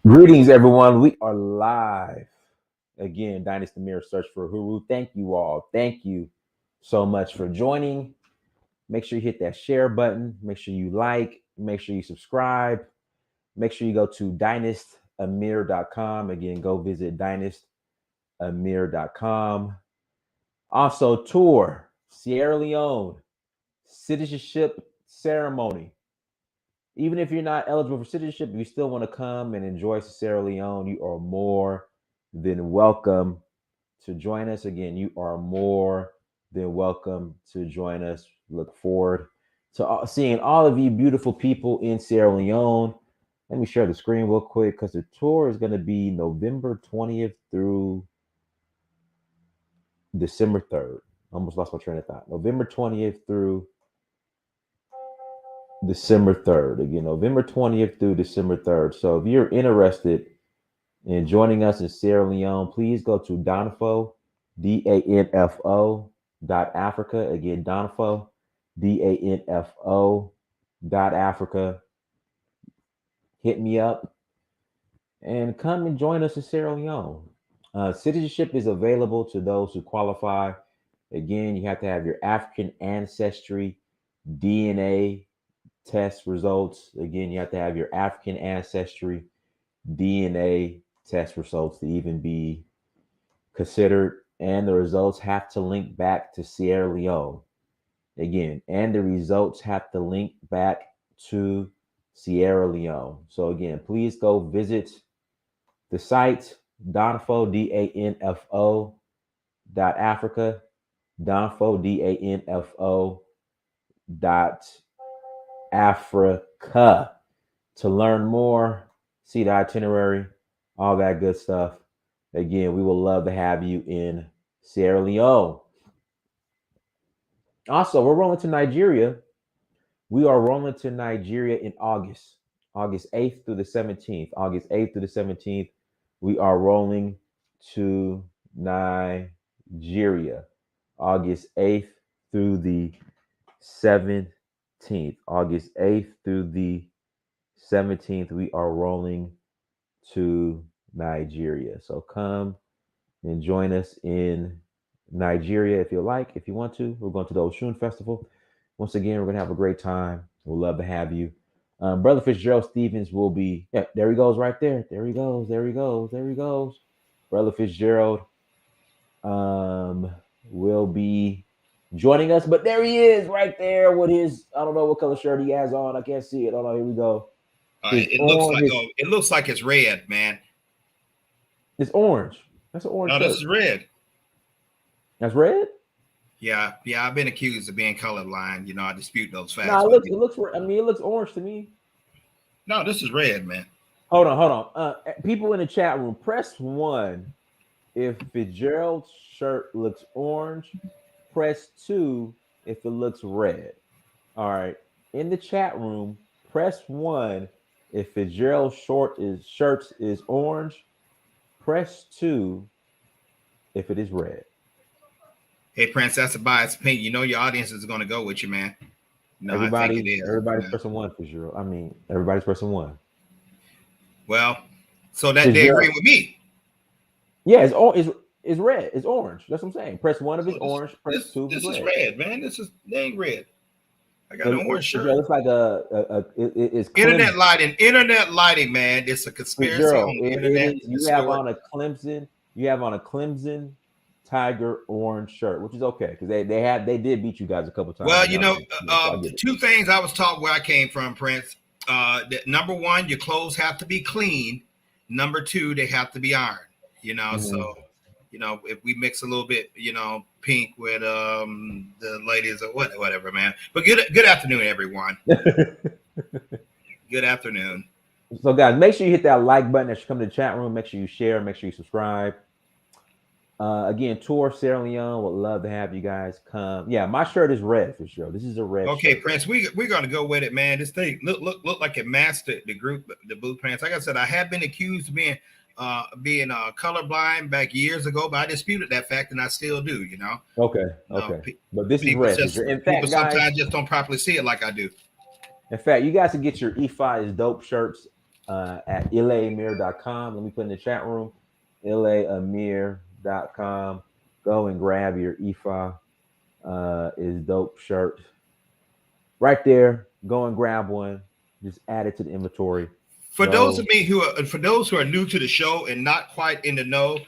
Greetings, everyone. We are live again. Dynasty Mirror Search for Huru. Thank you all. Thank you so much for joining. Make sure you hit that share button. Make sure you like. Make sure you subscribe. Make sure you go to dynastamir.com. Again, go visit dynastamir.com. Also, tour Sierra Leone citizenship ceremony. Even if you're not eligible for citizenship, if you still want to come and enjoy Sierra Leone, you are more than welcome to join us. Again, you are more than welcome to join us. Look forward to seeing all of you beautiful people in Sierra Leone. Let me share the screen real quick because the tour is going to be November 20th through December 3rd. Almost lost my train of thought. November 20th through December 3rd. Again, November 20th through December 3rd. So if you're interested in joining us in Sierra Leone, please go to Danfo, DANFO.Africa. Again, Danfo, DANFO.Africa. Hit me up and come and join us in Sierra Leone. Citizenship is available to those who qualify. Again, you have to have your African ancestry DNA test results. Again, you have to have your African ancestry DNA test results to even be considered, and the results have to link back to Sierra Leone. Again, and the results have to link back to Sierra Leone. So again, please go visit the site Danfo, DANFO.Africa, Danfo, DANFO.Africa to learn more, see the itinerary, all that good stuff. Again, we will love to have you in Sierra Leone. Also, we're rolling to Nigeria. We are rolling to Nigeria in August 8th through the 17th. August 8th through the 17th, we are rolling to Nigeria. August 8th through the 17th. August 8th through the 17th, we are rolling to Nigeria. So come and join us in Nigeria if you like, if you want to. We're going to the Oshun Festival. Once again, we're going to have a great time. We'll love to have you. Brother Fitzgerald Stephens will be, yeah, there he goes right there. There he goes. There he goes. There he goes. Brother Fitzgerald will be joining us, but there he is right there with his, I don't know what color shirt he has on. I can't see it. Oh no, here we go. It looks like it's red, man. It's orange. That's an orange shirt. No, this is red. That's red? Yeah. I've been accused of being colorblind. I dispute those facts. No, it looks. I mean, it looks orange to me. No, this is red, man. Hold on. People in the chat room, press 1 if Fitzgerald's shirt looks orange. Press 2 if it looks red. All right. In the chat room, press 1 if Fitzgerald's shirt is orange. Press 2 if it is red. Hey, Prince, that's a biased opinion. You know your audience is going to go with you, man. No, everybody's pressing 1 for sure. I mean, everybody's pressing 1. Well, so that they agree with me. Yeah, it's red. It's orange. That's what I'm saying. Press 1 if it's orange. Press 2 if it's red. This is red, man. This is dang red. I got an orange shirt. It looks like it's internet lighting, man. It's a conspiracy on the internet. You have on a Clemson Tiger orange shirt, which is okay because they did beat you guys a couple times. Well, two things I was taught where I came from, Prince. That number 1, your clothes have to be clean. Number 2, they have to be ironed. So if we mix a little bit, pink with the ladies or whatever, man. But good afternoon, everyone. Good afternoon. So, guys, make sure you hit that like button as you come to the chat room. Make sure you share. Make sure you subscribe. Again, tour Sierra Leone. Would love to have you guys come. Yeah, my shirt is red for sure. This is a red. Okay, shirt. Prince, we're gonna go with it, man. This thing look like it matched the group, the blue pants. Like I said, I have been accused of being colorblind back years ago, but I disputed that fact, and I still do. Okay. But this is red. In fact, people sometimes just don't properly see it like I do. In fact, you guys can get your E5 is dope shirts at ilaamir.com. Let me put in the chat room, ilaamir.com. Go and grab your Ifa is dope shirt right there. Go and grab one. Just add it to the inventory. For those of me who are new to the show and not quite in the know,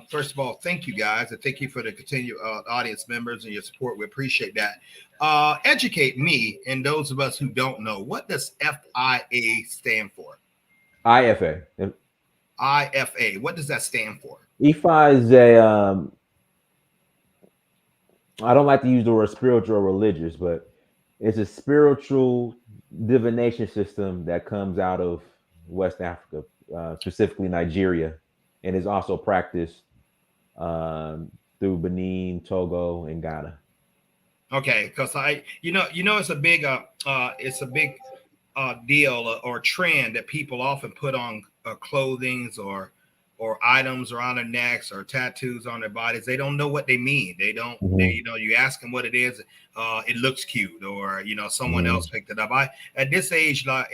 first of all, thank you guys, and thank you for the continued audience members and your support. We appreciate that. Educate me and those of us who don't know, what does FIA stand for? IFA. IFA. What does that stand for? IFA is a I don't like to use the word spiritual or religious, but it's a spiritual divination system that comes out of West Africa, specifically Nigeria, and is also practiced through Benin, Togo, and Ghana. Okay, because it's a big deal or trend that people often put on clothings or items around their necks or tattoos on their bodies. They don't know what they mean. They don't. You ask them what it is. It looks cute, or someone else picked it up. At this age of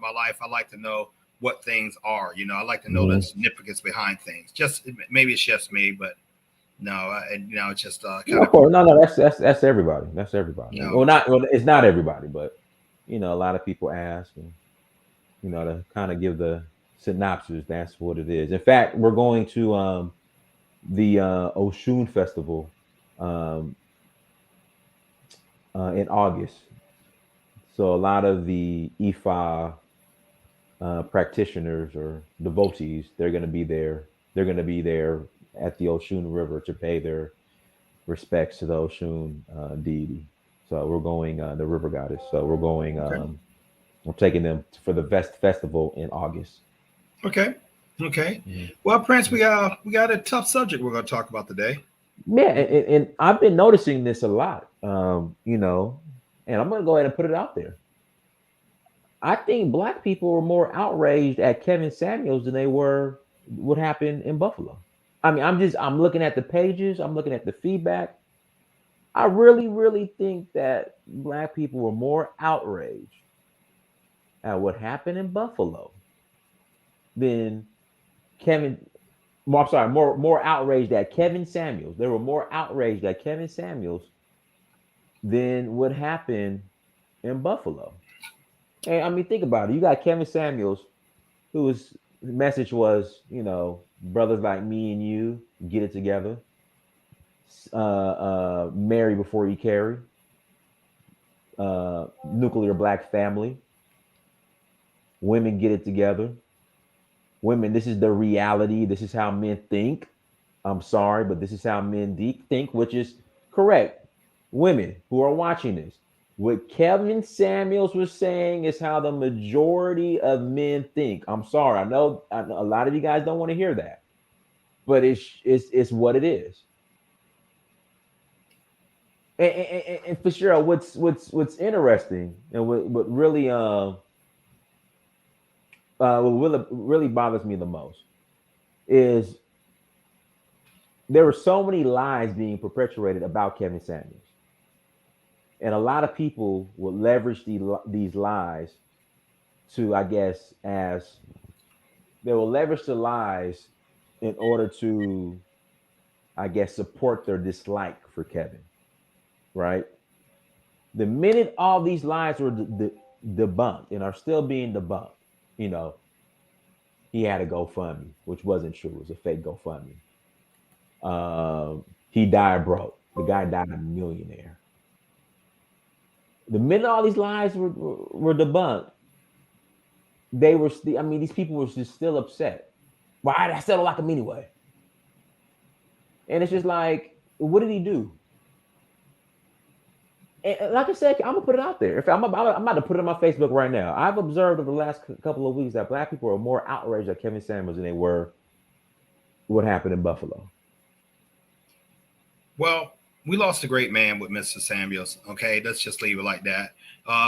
my life, I like to know what things are. I like to know the significance behind things. Just maybe it's just me, but no, it's just no. That's everybody. That's everybody. No. Well, it's not everybody, but a lot of people ask, and to kind of give the synopsis. That's what it is. In fact, we're going to the Oshun Festival in August. So a lot of the Ifa practitioners or devotees, they're going to be there. They're going to be there at the Oshun River to pay their respects to the Oshun deity. So we're going, the river goddess. So we're going. We're taking them for the festival in August. Okay. Mm-hmm. Well, Prince, we got a tough subject we're going to talk about today. Yeah, and I've been noticing this a lot, and I'm going to go ahead and put it out there. I think Black people were more outraged at Kevin Samuels than they were what happened in Buffalo. I mean, I'm looking at the pages, I'm looking at the feedback. I really, really think that Black people were more outraged at what happened in Buffalo than more outraged at Kevin Samuels. They were more outraged at Kevin Samuels than what happened in Buffalo. And I mean, think about it. You got Kevin Samuels, whose message was, brothers like me and you, get it together. Marry before you carry. Nuclear Black family. Women, get it together. Women, this is the reality. This is how men think. I'm sorry, but this is how men think, which is correct. Women who are watching this, what Kevin Samuels was saying is how the majority of men think. I'm sorry. I know a lot of you guys don't want to hear that, but it's what it is. And Fitzgerald, what's interesting and what really what really bothers me the most is there were so many lies being perpetuated about Kevin Samuels. And a lot of people will leverage these lies to, I guess, they will leverage the lies in order to, I guess, support their dislike for Kevin, right? The minute all these lies were debunked and are still being debunked, he had a GoFundMe, which wasn't true. It was a fake GoFundMe. He died broke. The guy died a millionaire. The minute all these lies were debunked, they were these people were just still upset. Why did I settle like him anyway? And it's just like, what did he do? And like I said, I'm gonna put it out there. If I'm about to put it on my Facebook right now. I've observed over the last couple of weeks that Black people are more outraged at Kevin Samuels than they were what happened in Buffalo. Well, we lost a great man with Mr. Samuels. Okay, let's just leave it like that.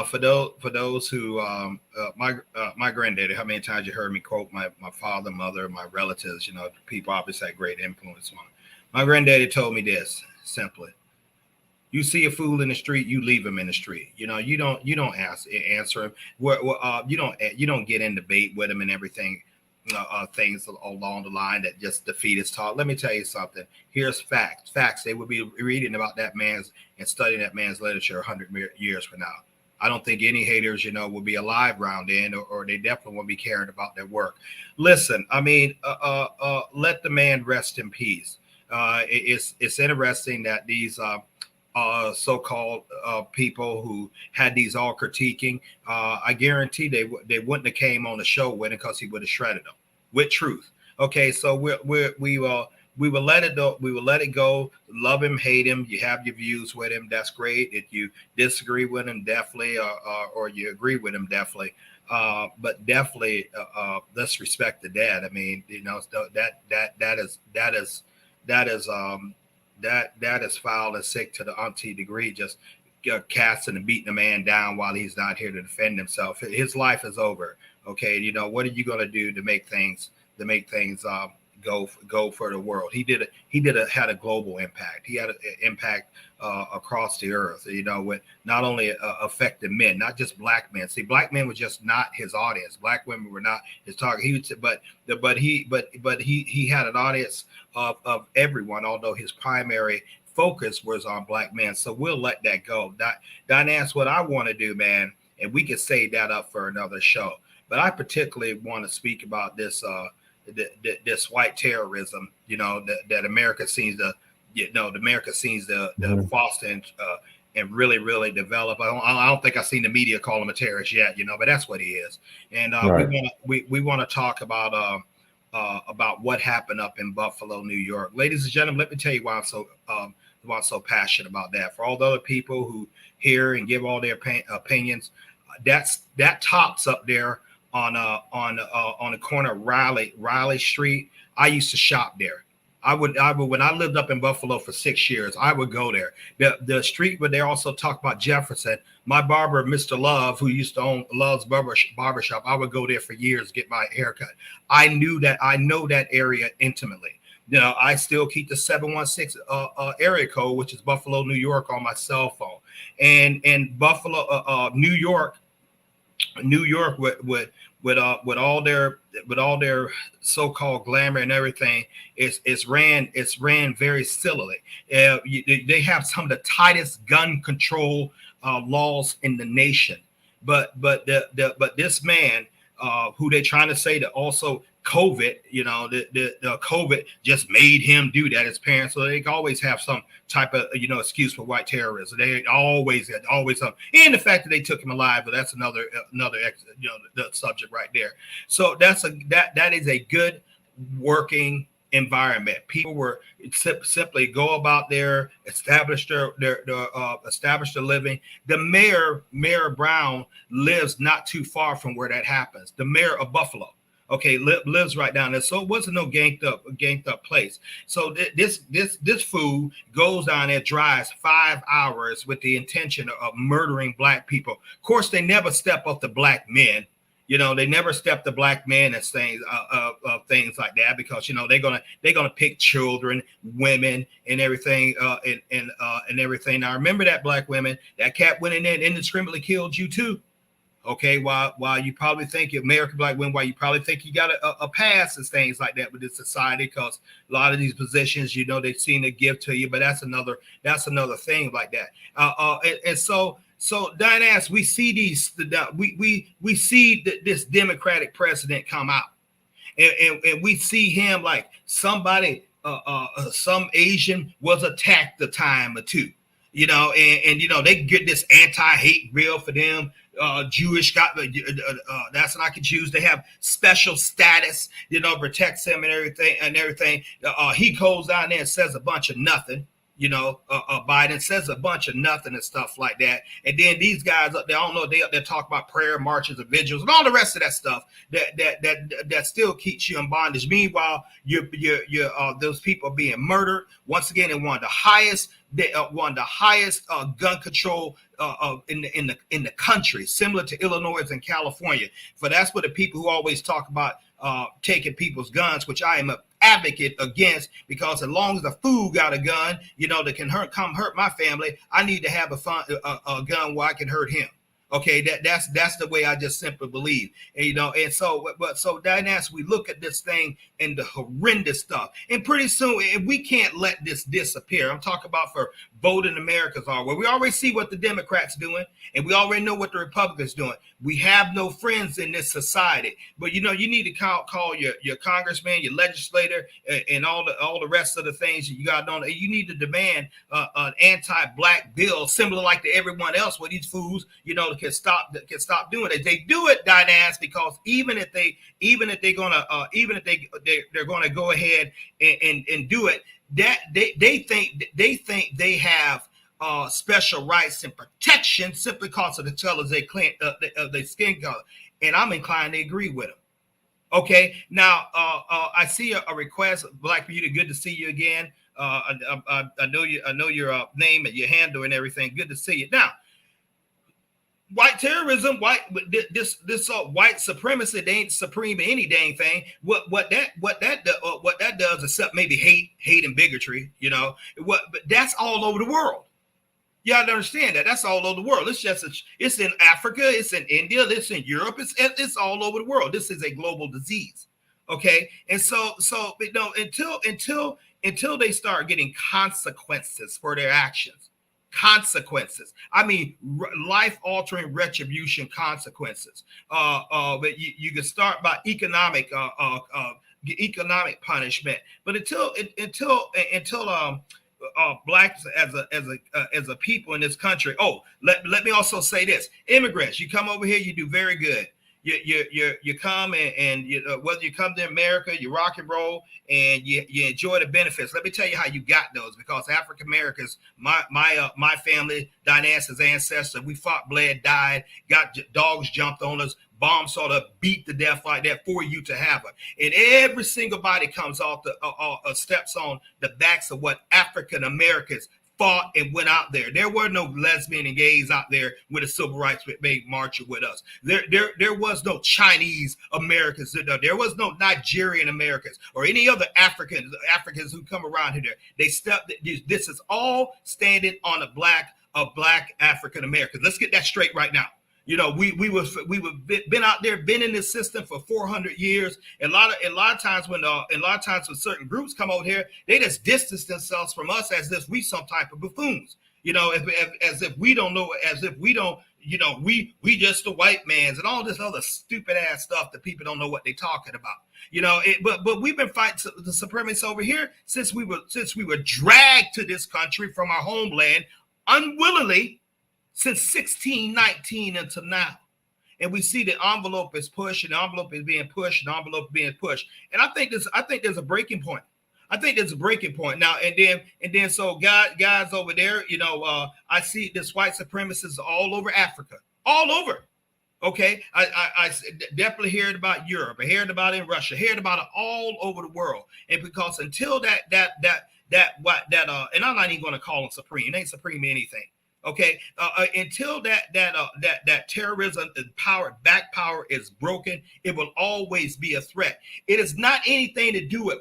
For those who my granddaddy, how many times you heard me quote my father, mother, my relatives? People obviously had great influence on. My granddaddy told me this simply: You see a fool in the street, you leave him in the street. You know, you don't answer him. You don't get in debate with him and everything. Things along the line that just defeat his talk. Let me tell you something. Here's facts. Facts. They would be reading about that man's and studying that man's literature 100 years from now. I don't think any haters, will be alive around then, or they definitely won't be caring about their work. Listen, I mean, let the man rest in peace. It's interesting that these so-called people who had these all critiquing, I guarantee they wouldn't have came on the show with it because he would have shredded them with truth. Okay, so we will let it go. We will let it go. Love him, hate him. You have your views with him. That's great. If you disagree with him, definitely, or you agree with him, definitely. But definitely, let's respect the dead. I mean, that is foul and sick to the umpteenth degree. Just casting and beating a man down while he's not here to defend himself. His life is over. Okay, what are you going to do to make things go for the world? Had a global impact. He had an impact across the earth. With not only affected men, not just black men. See, black men were just not his audience. Black women were not his target. But he had an audience of everyone. Although his primary focus was on black men. So we'll let that go. That's what I want to do, man. And we can save that up for another show. But I particularly want to speak about this this white terrorism, that America seems to foster and really develop. I don't think I've seen the media call him a terrorist yet, but that's what he is. And right. we want to talk about what happened up in Buffalo, New York. Ladies and gentlemen, let me tell you why I'm so passionate about that. For all the other people who hear and give all their opinions, that tops up there on the corner of Riley Street. I used to shop there. I would when I lived up in Buffalo for 6 years, I would go there. The street where they also talk about Jefferson. My barber, Mr. Love, who used to own Love's Barbershop, I would go there for years to get my haircut. I know that area intimately. I still keep the 716 area code, which is Buffalo, New York, on my cell phone. And Buffalo, New York with all their so-called glamour and everything, it's ran very sillily. They have some of the tightest gun control laws in the nation, but this man, who they trying to say that also COVID, the COVID just made him do that. His parents, so they always have some type of excuse for white terrorism. They always some, and the fact that they took him alive, but that's another the subject right there. So that is a good working environment. People were simply go about their establish their living. The Mayor Brown lives not too far from where that happens. The mayor of Buffalo, okay, lives right down there. So it wasn't no ganked up place. So this fool goes down there, drives 5 hours with the intention of murdering black people. Of course, they never step up to black men. They never step to black men and things like that, because they're gonna pick children, women, and everything and everything. Now remember that black women, that cat went in there and indiscriminately killed you too. Okay, while you probably think American black women, while you probably think you got a pass and things like that with this society, because a lot of these positions, they seem to give to you, but that's another thing like that. And so Dynast, we see we see this Democratic president come out, and we see him like somebody, some Asian was attacked a time or two, and they get this anti-hate bill for them. Jewish got that's not Jews. They have special status, protects them and everything. He goes down there and says a bunch of nothing. Biden says a bunch of nothing and stuff like that. And then these guys up there, I don't know, they up there talk about prayer marches and vigils and all the rest of that stuff that still keeps you in bondage. Meanwhile, those people are being murdered. Once again, in one of the highest gun control in the country, similar to Illinois and California. For that's what the people who always talk about taking people's guns, which I am advocate against, because as long as the fool got a gun, that can come hurt my family, I need to have a gun where I can hurt him. Okay, that's the way I just simply believe, and so dynasty, we look at this thing and the horrendous stuff, and pretty soon, and we can't let this disappear. I'm talking about for voting Americans are, where we already see what the Democrats doing, and we already know what the Republicans doing. We have no friends in this society, but you need to call your congressman, your legislator, and all the rest of the things you got on. You need to demand an anti-black bill similar like to everyone else, where these fools, can stop doing it. They do it, dynasty, because even if they're gonna go ahead and do it, that they think they have special rights and protection simply because of the colors they skin color, and I'm inclined to agree with them. Okay, now I see a request, Black Beauty. Good to see you again. I know your name and your handle and everything. Good to see you. Now, white terrorism, white white supremacy, they ain't supreme in any dang thing. What that does, except maybe hate and bigotry, but that's all over the world. You have to understand that that's all over the world. It's in Africa, it's in India, it's in Europe, it's all over the world. This is a global disease. Okay, and so until they start getting consequences for their actions. Consequences. I mean, life-altering retribution consequences. But you can start by economic punishment. But until blacks as a people in this country. Oh, let me also say this: immigrants, you come over here, you do very good. You come and whether you come to America, you rock and roll and you enjoy the benefits. Let me tell you how you got those, because African Americans, my family, dynasty's ancestors, we fought, bled, died, got dogs jumped on us, bombs sort of beat to death like that for you to have it. And every single body comes off steps on the backs of what African Americans fought and went out there. There were no lesbian and gays out there with the civil rights made marching with us. There was no Chinese Americans. There was no Nigerian Americans or any other Africans who come around here. They stepped. This is all standing on a black African Americans. Let's get that straight right now. We been out there, been in this system for 400 years. And a lot of times when certain groups come over here, they just distance themselves from us as if we some type of buffoons. As if we don't know, as if we don't, we just the white man's and all this other stupid ass stuff that people don't know what they're talking about. But we've been fighting the supremacists over here since we were dragged to this country from our homeland unwillingly. Since 1619 until now. And we see the envelope is pushed, and the envelope is being pushed, and the envelope is being pushed. And I think there's a breaking point. Now, and then so guys over there, I see this white supremacists all over Africa. All over. Okay. I definitely heard about Europe. I heard about it in Russia, heard about it all over the world. And because until that, and I'm not even going to call them supreme. It ain't supreme anything. Okay, until that terrorism and back power is broken, it will always be a threat. It is not anything to do with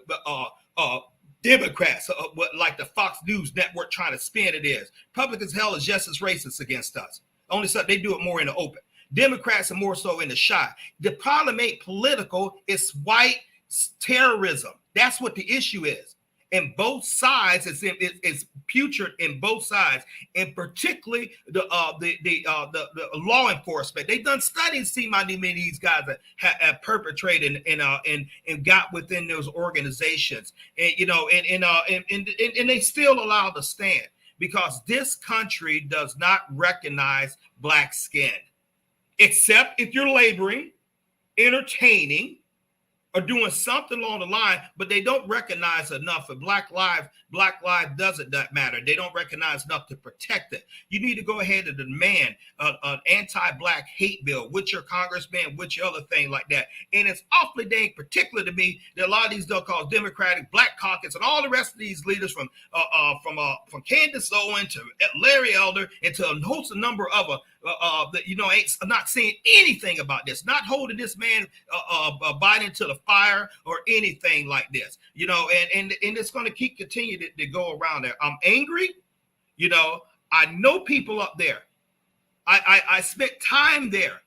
Democrats, like the Fox News network trying to spin it is. Republicans, hell, is just as racist against us. Only so they do it more in the open. Democrats are more so in the shot. The problem ain't political; it's white terrorism. That's what the issue is. And both sides, it's putrid in both sides, and particularly the law enforcement. They've done studies, see how many of these guys have perpetrated and got within those organizations, and they still allowed to stand because this country does not recognize black skin, except if you're laboring, entertaining, or doing something along the line, but they don't recognize enough. And Black life doesn't matter. They don't recognize enough to protect it. You need to go ahead and demand an anti-black hate bill with your congressman, with your other thing like that. And it's awfully dang particular to me that a lot of these so-called Democratic Black Caucus and all the rest of these leaders from Candace Owen to Larry Elder and to a host of number of ain't not saying anything about this, not holding this man Biden to the fire or anything like this, and it's going to continue to go around there. I'm angry. I know people up there. I spent time there.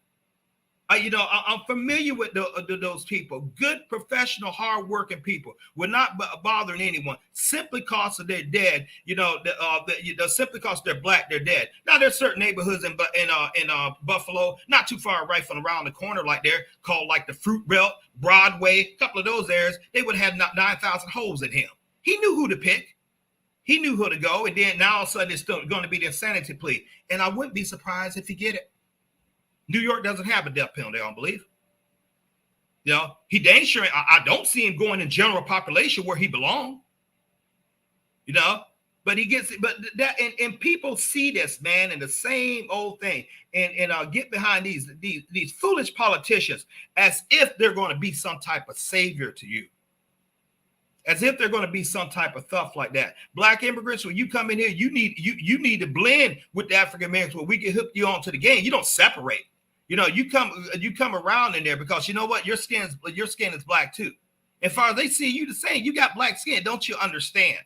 I'm familiar with those people. Good, professional, hardworking people. We're not bothering anyone simply because they're dead. Simply because they're black, they're dead. Now there's certain neighborhoods in Buffalo, not too far right from around the corner, like there, called like the Fruit Belt, Broadway. A couple of those areas, they would have 9,000 holes in him. He knew who to pick. He knew who to go, and then now all of a sudden it's still going to be the insanity plea. And I wouldn't be surprised if he get it. New York doesn't have a death penalty, I don't believe. He dang sure. I don't see him going in general population where he belongs. But he gets it. But that and people see this, man, and the same old thing, and get behind these foolish politicians as if they're going to be some type of savior to you. As if they're going to be some type of stuff like that. Black immigrants, when you come in here, you need to blend with the African Americans where we can hook you onto the game. You don't separate. You come around in there because you know what? Your skin is black too. As far as they see you the same, you got black skin. Don't you understand?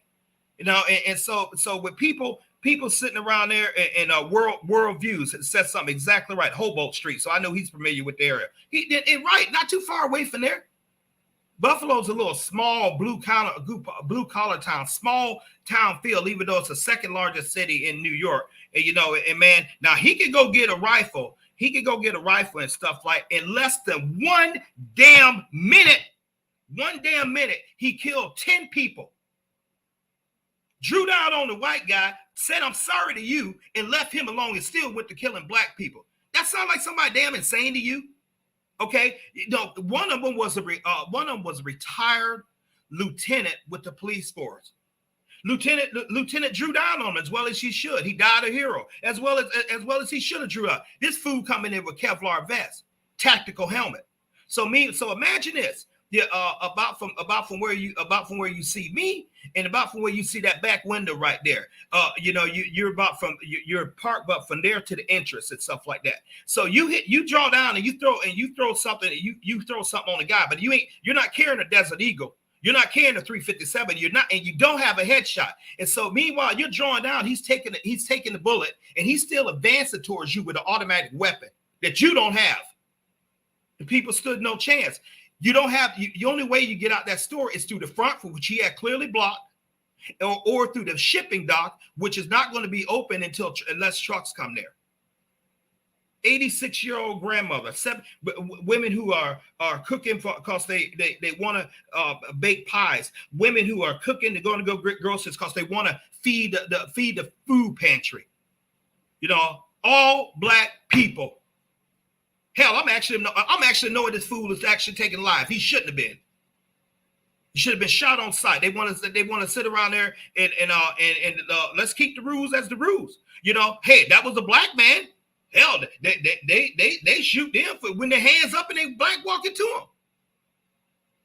And so with people sitting around there and world views, it says something exactly right. Hobolt Street. So I know he's familiar with the area. He did it right, not too far away from there. Buffalo's a little small blue collar town, small town feel, even though it's the second largest city in New York. And man, now he could go get a rifle. He could go get a rifle and stuff like in less than one damn minute. He killed 10 people. Drew down on the white guy, said, "I'm sorry to you," and left him alone and still went to killing black people. That sounds like somebody damn insane to you. Okay, one of them was a retired lieutenant with the police force. Lieutenant drew down on him as well as he should. He died a hero as well as he should have drew up. This fool coming in with Kevlar vest, tactical helmet. So imagine this. About from where you see me and about from where you see that back window right there. You're parked but from there to the entrance and stuff like that. So you draw down and you throw something on the guy, but you're not carrying a Desert Eagle. You're not carrying a 357. You don't have a headshot. And so meanwhile, you're drawing down. He's taking the bullet and he's still advancing towards you with an automatic weapon that you don't have. The people stood no chance. You don't have the only way you get out that store is through the front, for which he had clearly blocked, or through the shipping dock, which is not going to be open unless trucks come there. 86-year-old grandmother, women who are cooking because they want to bake pies. Women who are cooking, they're going to go get groceries because they want to feed the food pantry. All black people. Hell, I'm actually knowing this fool is actually taking life. He shouldn't have been. He should have been shot on sight. They want to sit around there and let's keep the rules as the rules. Hey, that was a black man. Hell, they shoot them when their hands up and they black walk into them.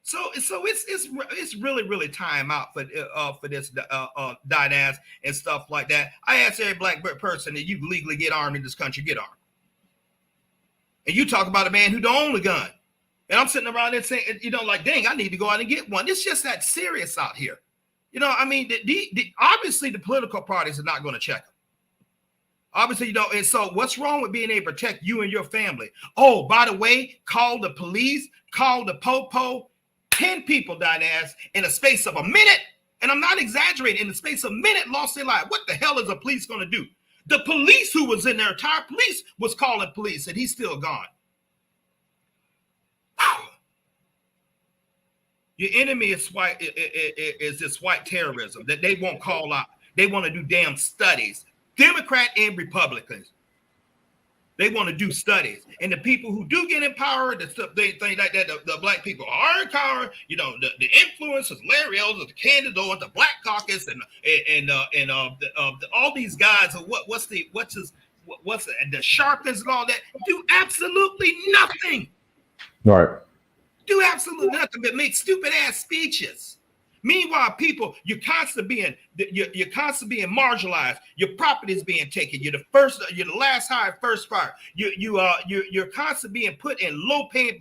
So it's really time out for this dynasty and stuff like that. I ask every black person that you can legally get armed in this country, get armed. And you talk about a man who don't own a gun. And I'm sitting around there saying, dang, I need to go out and get one. It's just that serious out here. Obviously the political parties are not going to check them. Obviously, and so what's wrong with being able to protect you and your family? Oh, by the way, call the police, call the popo. 10 people died in a space of a minute. And I'm not exaggerating. In the space of a minute, lost their life. What the hell is the police going to do? The police who was in there, entire police was calling police, and he's still gone. Whew. Your enemy is this white terrorism that they won't call out. They want to do damn studies. Democrat and Republicans. They want to do studies. And the people who do get in power, the stuff they think like that, the black people are in power, the influencers, Larry Elder, the Candido, the Black Caucus, and all these guys, what's the Sharptons and all that, do absolutely nothing. Right. Do absolutely nothing but make stupid ass speeches. Meanwhile, people, you're constantly being marginalized. Your property is being taken. You're the last hired, first fired. You're constantly being put in low paying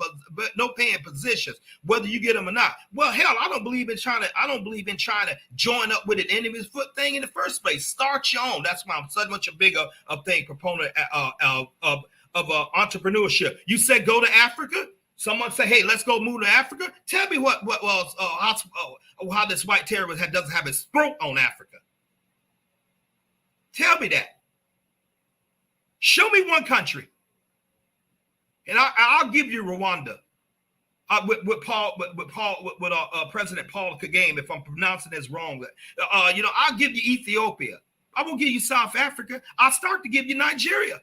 positions, whether you get them or not. Well, hell, I don't believe in trying to join up with an enemy's foot thing in the first place. Start your own. That's why I'm so much a bigger proponent of entrepreneurship. You said go to Africa. Someone say, "Hey, let's go move to Africa." Tell me how this white terrorist doesn't have his throat on Africa. Tell me that. Show me one country, and I'll give you Rwanda with President Paul Kagame. If I'm pronouncing this wrong, I'll give you Ethiopia. I won't give you South Africa. I'll start to give you Nigeria.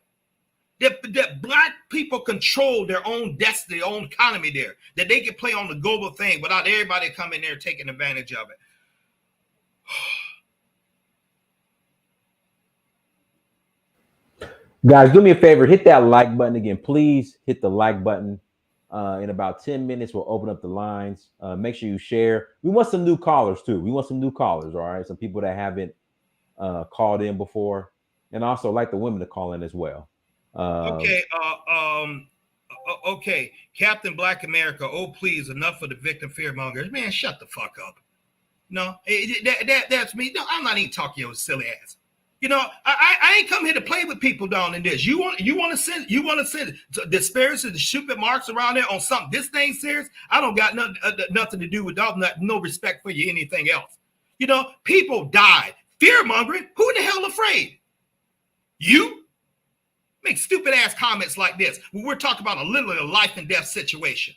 That black people control their own destiny, their own economy there, that they can play on the global thing without everybody coming there taking advantage of it. Guys, do me a favor, hit that like button again. Please hit the like button. In about 10 minutes, we'll open up the lines. Make sure you share. We want some new callers too. All right? Some people that haven't called in before. And also like the women to call in as well. Okay, Captain Black America. Oh, please, enough of the victim fear mongers. Man, shut the fuck up. No, that's me. No, I'm not even talking your silly ass. I ain't come here to play with people down in this. You want to send disparity, the stupid marks around there on something this thing serious. I don't got nothing to do with that. No respect for you. Anything else? People died. Fear mongering. Who the hell afraid? You? Make stupid ass comments like this when we're talking about literally a life and death situation.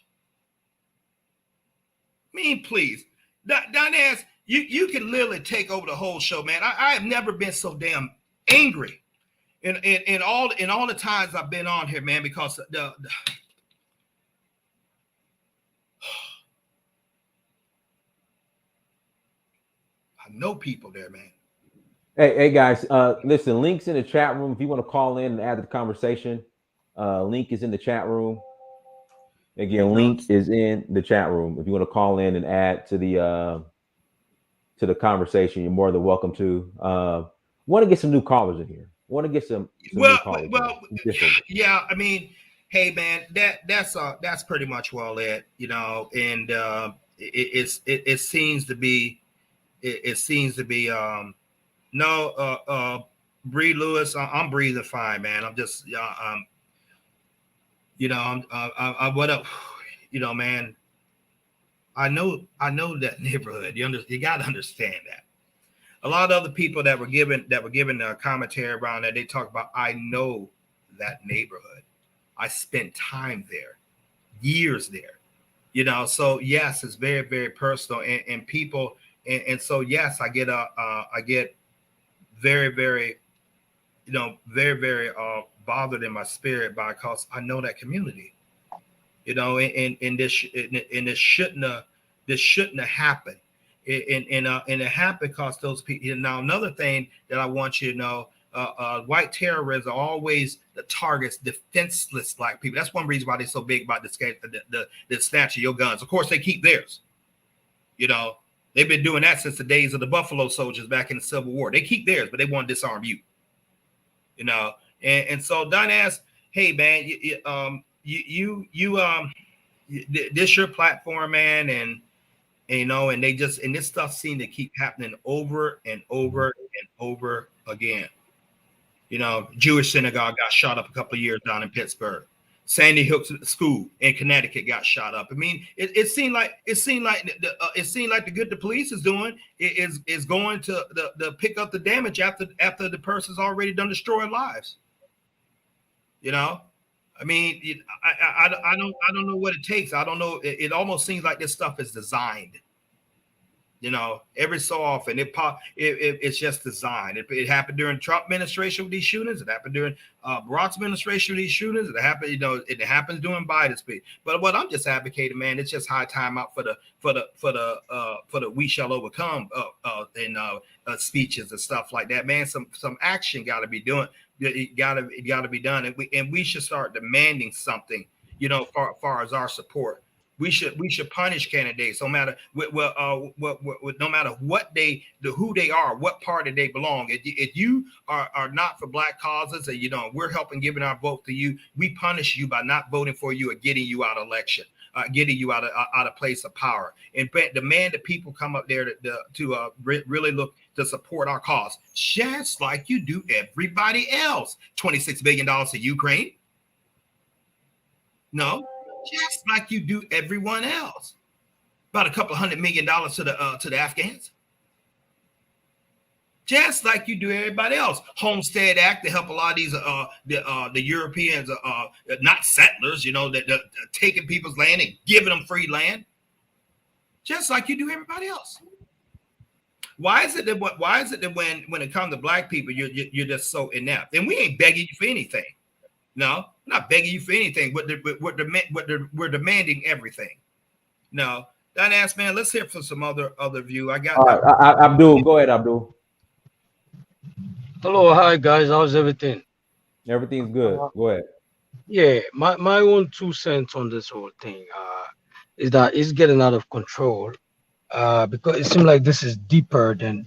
I mean, please, Dynast, you can literally take over the whole show, man. I have never been so damn angry in all the times I've been on here, man, because I know people there, man. Hey guys, listen, links in the chat room. If you want to call in and add to the conversation, link is in the chat room. Again, link is in the chat room. If you want to call in and add to the conversation, you're more than welcome to. Want to get some new callers in here. Want to get some new callers. Yeah. I mean, hey man, that's pretty much well it, and it seems to be No, Bree Lewis, I'm breathing fine, man. I'm just, what up, man. I know that neighborhood. You got to understand that. A lot of other people that were given a commentary around that, they talk about, I know that neighborhood. I spent time there, years there, So yes, it's very, very personal, and people, and so yes, I get very, very, very, very bothered in my spirit because I know that community, and this shouldn't have happened. And it happened because those people. Now, another thing that I want you to know, white terrorists are always the targets, defenseless black people. That's one reason why they're so big about the snatch of your guns. Of course, they keep theirs, They've been doing that since the days of the Buffalo Soldiers back in the Civil War. They keep theirs, but they want to disarm you. And so Dynast, hey man, this your platform, man, and this stuff seemed to keep happening over and over and over again. Jewish synagogue got shot up a couple of years down in Pittsburgh. Sandy Hook School in Connecticut got shot up. I mean, it seemed like the good the police is doing is going to pick up the damage after the person's already done destroyed lives. I mean, I don't know what it takes. I don't know. It almost seems like this stuff is designed. Every so often it's just designed. It happened during Trump administration with these shootings. It happened during Barack's administration with these shootings. It happened, it happens during Biden's speech. But what I'm just advocating, man, it's just high time out for the we shall overcome speeches and stuff like that, man. Some action got to be doing. It got to be done, and we should start demanding something, far as our support. We should punish candidates no matter no matter what who they are, what party they belong. If you are not for black causes, and we're helping giving our vote to you, we punish you by not voting for you or getting you out of election, getting you out of place of power, and demand that people come up there to really look to support our cause, just like you do everybody else. $26 billion to Ukraine. No, just like you do everyone else. About a couple $100 million to the Afghans. Just like you do everybody else. Homestead Act to help a lot of these the Europeans, not settlers, that taking people's land and giving them free land. Just like you do everybody else. Why is it that when it comes to black people, you're just so inept? And we ain't begging you for anything. No, we're not begging you for anything. We're demanding everything. No, Dynast, man. Let's hear from some other view. I got. All right, Abdul, go ahead, Abdul. Hello, hi guys. How's everything? Everything's good. Go ahead. Yeah, my own 2 cents on this whole thing is that it's getting out of control. Because it seems like this is deeper than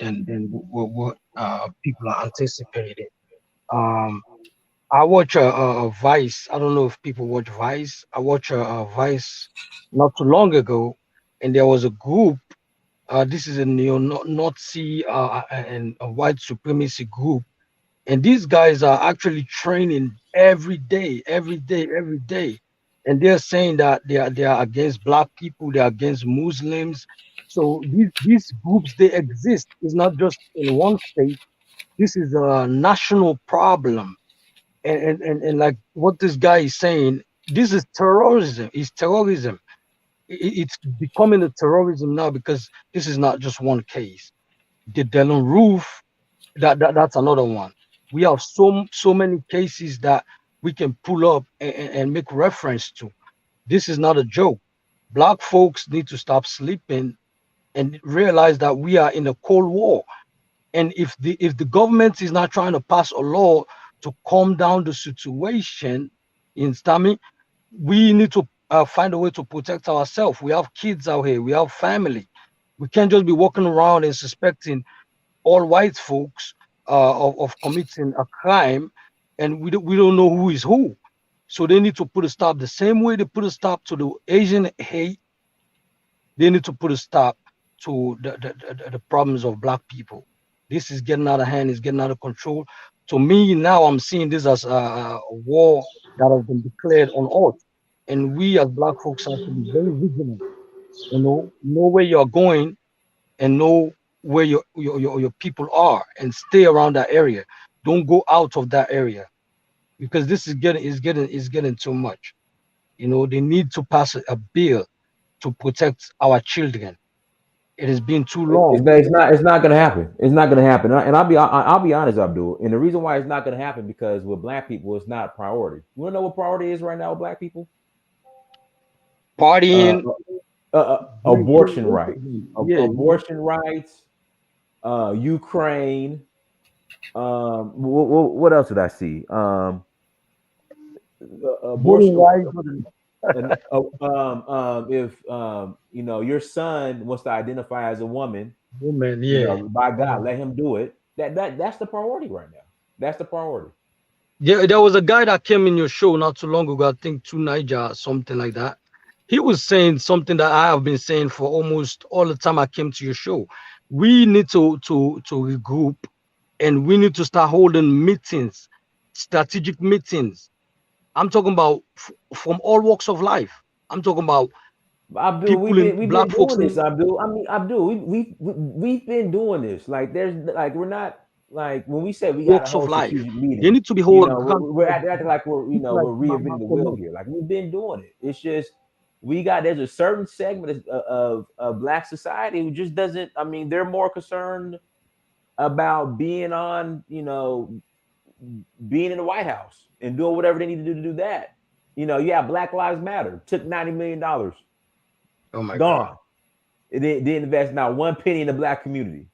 what people are anticipating. I watch a Vice. I don't know if people watch Vice. I watch a Vice not too long ago, and there was a group. This is a neo-Nazi and a white supremacy group, and these guys are actually training every day, and they're saying that they are against black people, they're against Muslims. So these groups, they exist. It's not just in one state. This is a national problem. And like what this guy is saying, this is terrorism. It's terrorism. It's becoming a terrorism now because this is not just one case. The Delon Roof, that's another one. We have so many cases that we can pull up and make reference to. This is not a joke. Black folks need to stop sleeping and realize that we are in a Cold War. And if the government is not trying to pass a law to calm down the situation in Stami, we need to find a way to protect ourselves. We have kids out here. We have family. We can't just be walking around and suspecting all white folks of committing a crime, and we don't know who is who. So they need to put a stop. The same way they put a stop to the Asian hate, they need to put a stop to the problems of black people. This is getting out of hand. It's getting out of control. To me, now I'm seeing this as a war that has been declared on earth. And we as black folks have to be very vigilant. Know where you're going and know where your people are and stay around that area. Don't go out of that area because this is getting too much. They need to pass a bill to protect our children. It has been too long. It's not going to happen. It's not going to happen. And I'll be honest, Abdul. And the reason why it's not going to happen because with black people, it's not a priority. You want to know what priority is right now with black people? Partying, abortion rights, abortion rights, Ukraine. What else did I see? Abortion rights. If your son wants to identify as a woman, by God, let him do it. That's the priority right now. That's the priority. Yeah, there was a guy that came in your show not too long ago. I think to Niger or something like that. He was saying something that I have been saying for almost all the time I came to your show. We need to regroup, and we need to start holding meetings, strategic meetings. I'm talking about from all walks of life. I'm talking about Abdul. We've been doing this, Abdul. I mean, Abdul, we've been doing this. Like, we're not like when we say we got to hold strategic meetings. They need to be held. We're acting like we're reinventing the wheel here. Like we've been doing it. It's just there's a certain segment of black society who just doesn't. I mean, they're more concerned about being on, being in the White House and doing whatever they need to do that. Black Lives Matter took $90 million. Oh my God. It didn't invest not one penny in the black community.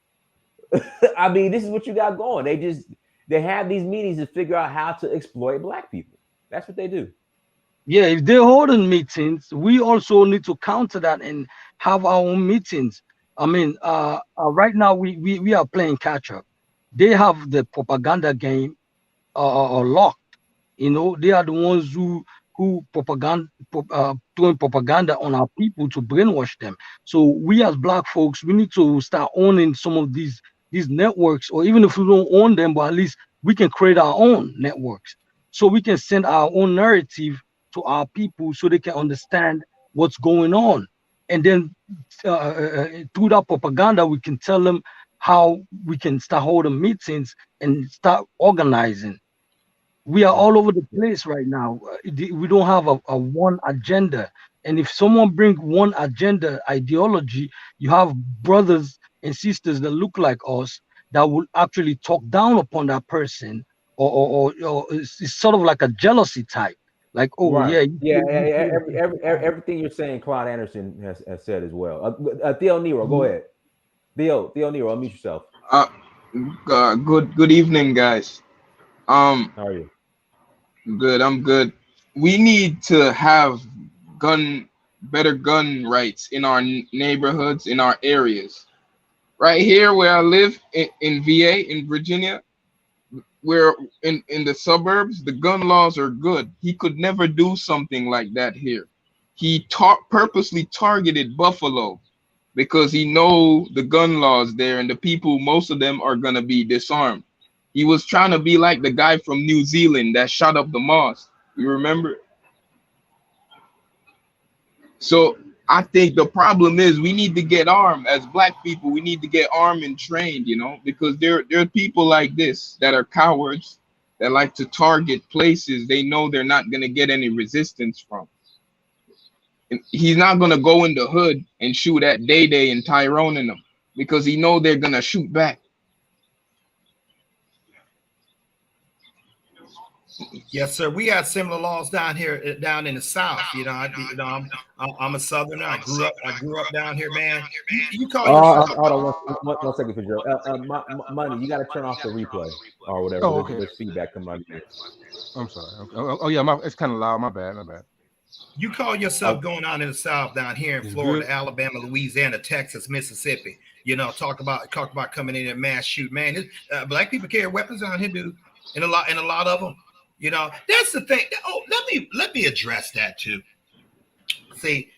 I mean, this is what you got going. They have these meetings to figure out how to exploit black people. That's what they do. Yeah, if they're holding meetings, we also need to counter that and have our own meetings. I mean, right now we are playing catch up. They have the propaganda game locked. You know, they are the ones who doing propaganda on our people to brainwash them. So we as black folks, we need to start owning some of these networks, or even if we don't own them, but at least we can create our own networks, so we can send our own narrative to our people, so they can understand what's going on. And then through that propaganda, we can tell them how we can start holding meetings and start organizing. We are all over the place right now. We don't have a one agenda. And if someone bring one agenda ideology, you have brothers and sisters that look like us that will actually talk down upon that person, or it's sort of like a jealousy type. Like, oh Right. yeah, Yeah. Everything you're saying, Claude Anderson has said as well. Theo Nero, go ahead. Theo Nero, unmute yourself. Uh, good evening, guys. How are you? Good. I'm good. We need to have better gun rights in our neighborhoods, in our areas. Right here, where I live in VA in Virginia, where in the suburbs, the gun laws are good. He could never do something like that here. He purposely targeted Buffalo because he know the gun laws there, and the people, most of them are gonna be disarmed. He was trying to be like the guy from New Zealand that shot up the mosque. You remember? So I think the problem is we need to get armed as black people. We need to get armed and trained, because there are people like this that are cowards that like to target places they know they're not gonna get any resistance from. He's not gonna go in the hood and shoot at Day Day and Tyrone in them because he know they're gonna shoot back. Yes, sir. We had similar laws down here, down in the South. I'm a Southerner. I grew up down here, man. You call yourself? Hold on one second, Fitzgerald. Money, you got to turn off the replay or whatever. Oh, okay. There's feedback coming out here. I'm sorry. Oh yeah, it's kind of loud. My bad. You call yourself going out in the South, down here in Florida, good. Alabama, Louisiana, Texas, Mississippi. Talk about coming in and mass shoot, man. Black people carry weapons down here, dude, and a lot of them. That's the thing. Oh, let me address that too. See,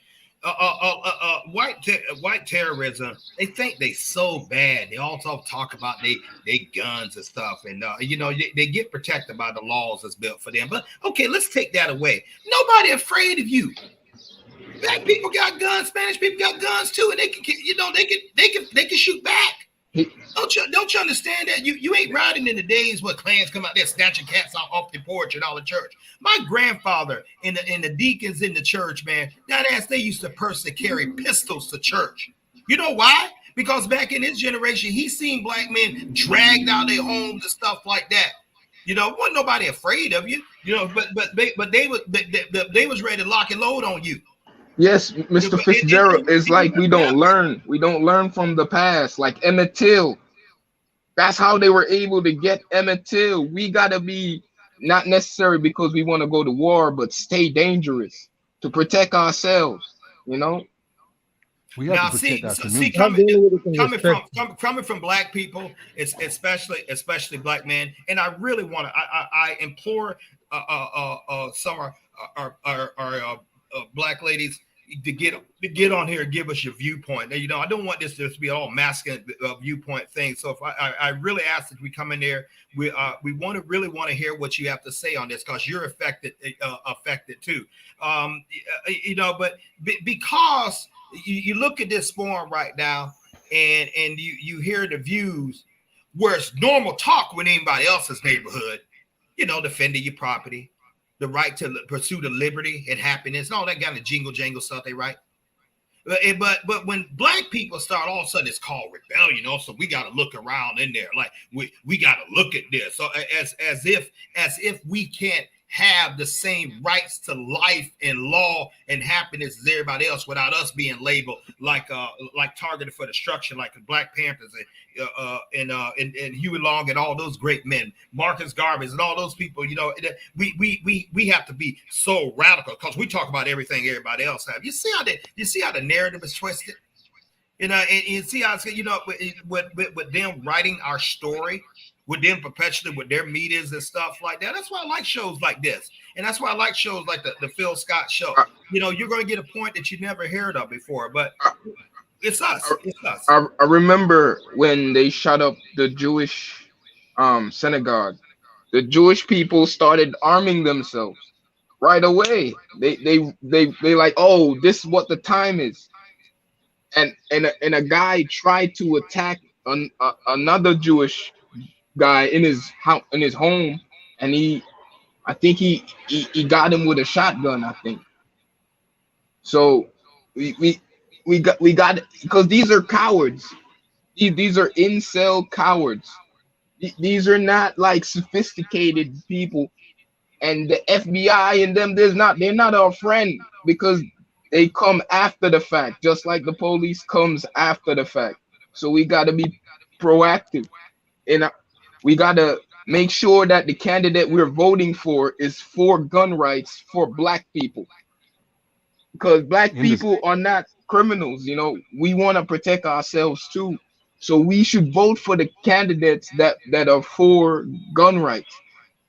white terrorism. They think they so bad. They also talk about they guns and stuff, and they get protected by the laws that's built for them. But okay, let's take that away. Nobody afraid of you. Black people got guns. Spanish people got guns too, and they can shoot back. Don't you understand that? You ain't riding in the days where clans come out there snatching cats off the porch and all the church. My grandfather and the deacons in the church, man, that ass, they used to personally carry pistols to church. You know why? Because back in his generation, he seen black men dragged out their homes and stuff like that. Wasn't nobody afraid of you. But they was ready to lock and load on you. Yes, Mr. Fitzgerald, it's like we don't learn. We don't learn from the past. Like Emmett Till. That's how they were able to get Emmett Till. We got to be not necessary because we want to go to war, but stay dangerous to protect ourselves, We have to protect our community. Coming from black people, it's especially black men, and I really want to. I implore some of our black ladies to get on here and give us your viewpoint. I don't want this to be all masculine viewpoint thing. So if I really ask that we come in there, we really want to hear what you have to say on this, because you're affected too. But because you look at this forum right now, and you hear the views where it's normal talk with anybody else's neighborhood, defending your property, the right to pursue the liberty and happiness, and all that kind of jingle jangle stuff, they write. But when black people start, all of a sudden it's called rebellion. So we got to look around in there, like we got to look at this. So as if we can't have the same rights to life and law and happiness as everybody else without us being labeled like targeted for destruction, like the Black Panthers and Huey Long and all those great men, Marcus Garvey and all those people. You know, we have to be so radical because we talk about everything everybody else have. You see how the narrative is twisted. You know, and you see how, you know, with them writing our story, with them perpetually with their medias and stuff like that. That's why I like shows like this. And that's why I like shows like the Phil Scott show. You know, you're going to get a point that you never heard of before, but it's us. It's us. I remember when they shut up the Jewish synagogue, the Jewish people started arming themselves right away. They like, oh, this is what the time is. And a guy tried to attack another Jewish guy in his home, and I think he got him with a shotgun, I think. So we got because these are cowards. These are incel cowards. These are not like sophisticated people, and the FBI and them, they're not our friend because they come after the fact, just like the police comes after the fact. So we got to be proactive, and we got to make sure that the candidate we're voting for is for gun rights for Black people, because Black people are not criminals. You know, we want to protect ourselves too. So we should vote for the candidates that are for gun rights,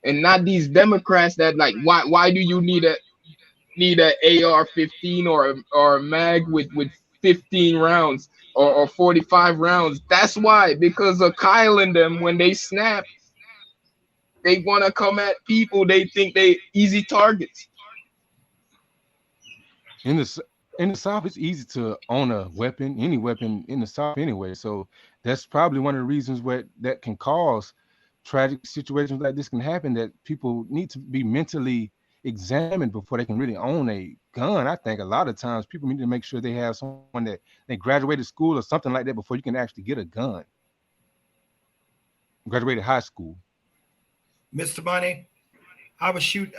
and not these Democrats that like, why do you need a AR-15 or a mag with 15 rounds or 45 rounds? That's why, because of Kyle and them, when they snap, they want to come at people they think they easy targets. In the South, it's easy to own a weapon, any weapon in the South anyway. So that's probably one of the reasons that can cause tragic situations like this can happen, that people need to be mentally examined before they can really own a gun. I think a lot of times people need to make sure they have someone that they graduated school or something like that before you can actually get a gun. Graduated high school. Mr. Bunny, I was shooting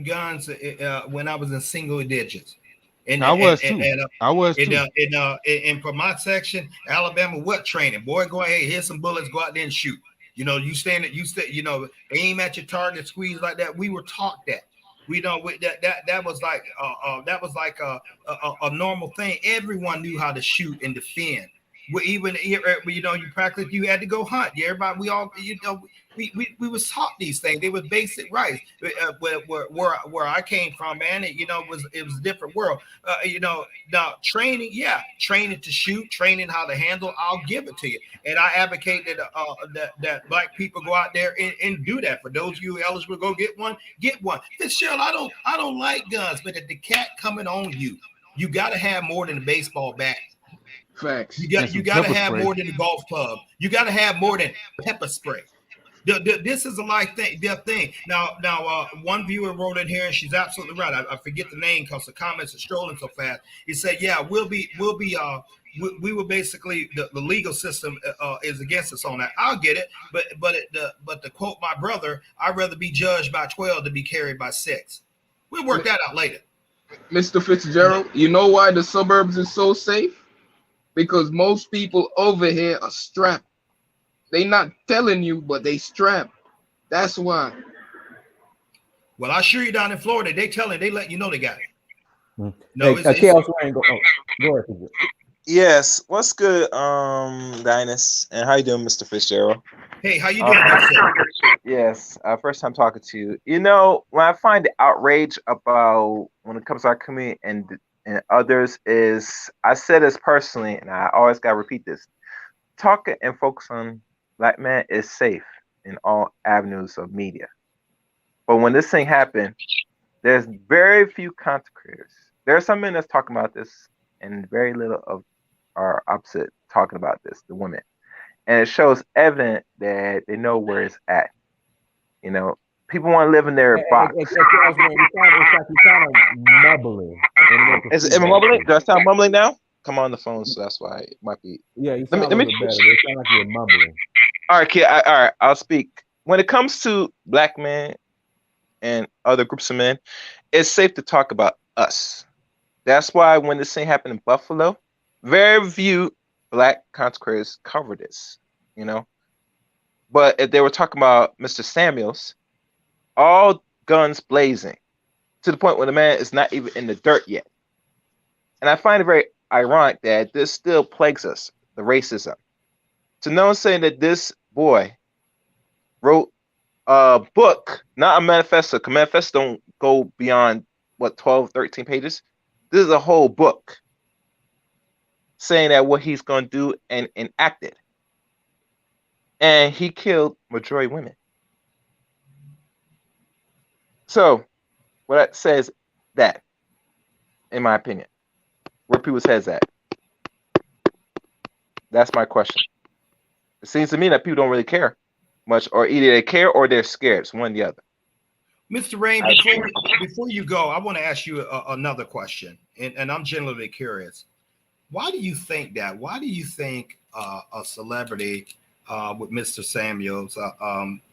guns when I was in single digits. And I was too. And for my section, Alabama, what training? Boy, go ahead, here's some bullets, go out there and shoot. You know, you know, aim at your target, squeeze like that. We were taught that. We don't. That was like a normal thing. Everyone knew how to shoot and defend. Even you know, you practice. You had to go hunt. Everybody, we all, you know, we was taught these things. They were basic rights. Where I came from, man, it was a different world. You know, now training to shoot, training how to handle. I'll give it to you, and I advocate that Black people go out there and do that. For those of you eligible to go get one, get one. Fitzgerald, I don't like guns, but if the cat coming on you, you got to have more than a baseball bat. Facts. You got to have more than a golf club. You got to have more than pepper spray. This is a life thing. Now, one viewer wrote in here, and she's absolutely right. I forget the name because the comments are strolling so fast. He said, "Yeah, we will basically the legal system is against us on that." I'll get it, but to quote my brother, I'd rather be judged by 12 than be carried by 6. We'll work that out later. Mr. Fitzgerald, you know why the suburbs is so safe? Because most people over here are strapped. They not telling you, but they strapped. That's why. Well, I assure you, down in Florida, they let you know they got it. Mm. No, hey, go ahead. Yes, what's good, Dynasty, and how you doing, Mr. Fitzgerald? Hey, how you doing, good sir? Yes, first time talking to you. You know, when I find the outrage about when it comes to our community and others is, I said this personally, and I always gotta repeat this: talking and focus on Black man is safe in all avenues of media. But when this thing happened, there's very few content creators. There are some men that's talking about this, and very little of our opposite talking about this, the women. And it shows evident that they know where it's at. You know, people want to live in their box. You sound mumbling. Is it mumbling? Do I sound mumbling now? Come on the phone, so that's why it might be. Yeah, you sound a little better. It sounds like you're mumbling. All right, kid. All right, I'll speak. When it comes to Black men, and other groups of men, it's safe to talk about us. That's why when this thing happened in Buffalo, very few Black content creators cover this, you know. But if they were talking about Mr. Samuels, all guns blazing, to the point where the man is not even in the dirt yet. And I find it very ironic that this still plagues us, the racism. To know saying that this boy wrote a book, not a manifesto, because manifestos don't go beyond, what, 12, 13 pages? This is a whole book saying that what he's going to do and enact it. And he killed majority women. So, what that says that, in my opinion, where people's heads at? That's my question. It seems to me that people don't really care much, or either they care or they're scared. It's one or the other. Mr. Rain, before you go, I want to ask you another question, and I'm genuinely curious. Why do you think that? Why do you think a celebrity with Mr. Samuels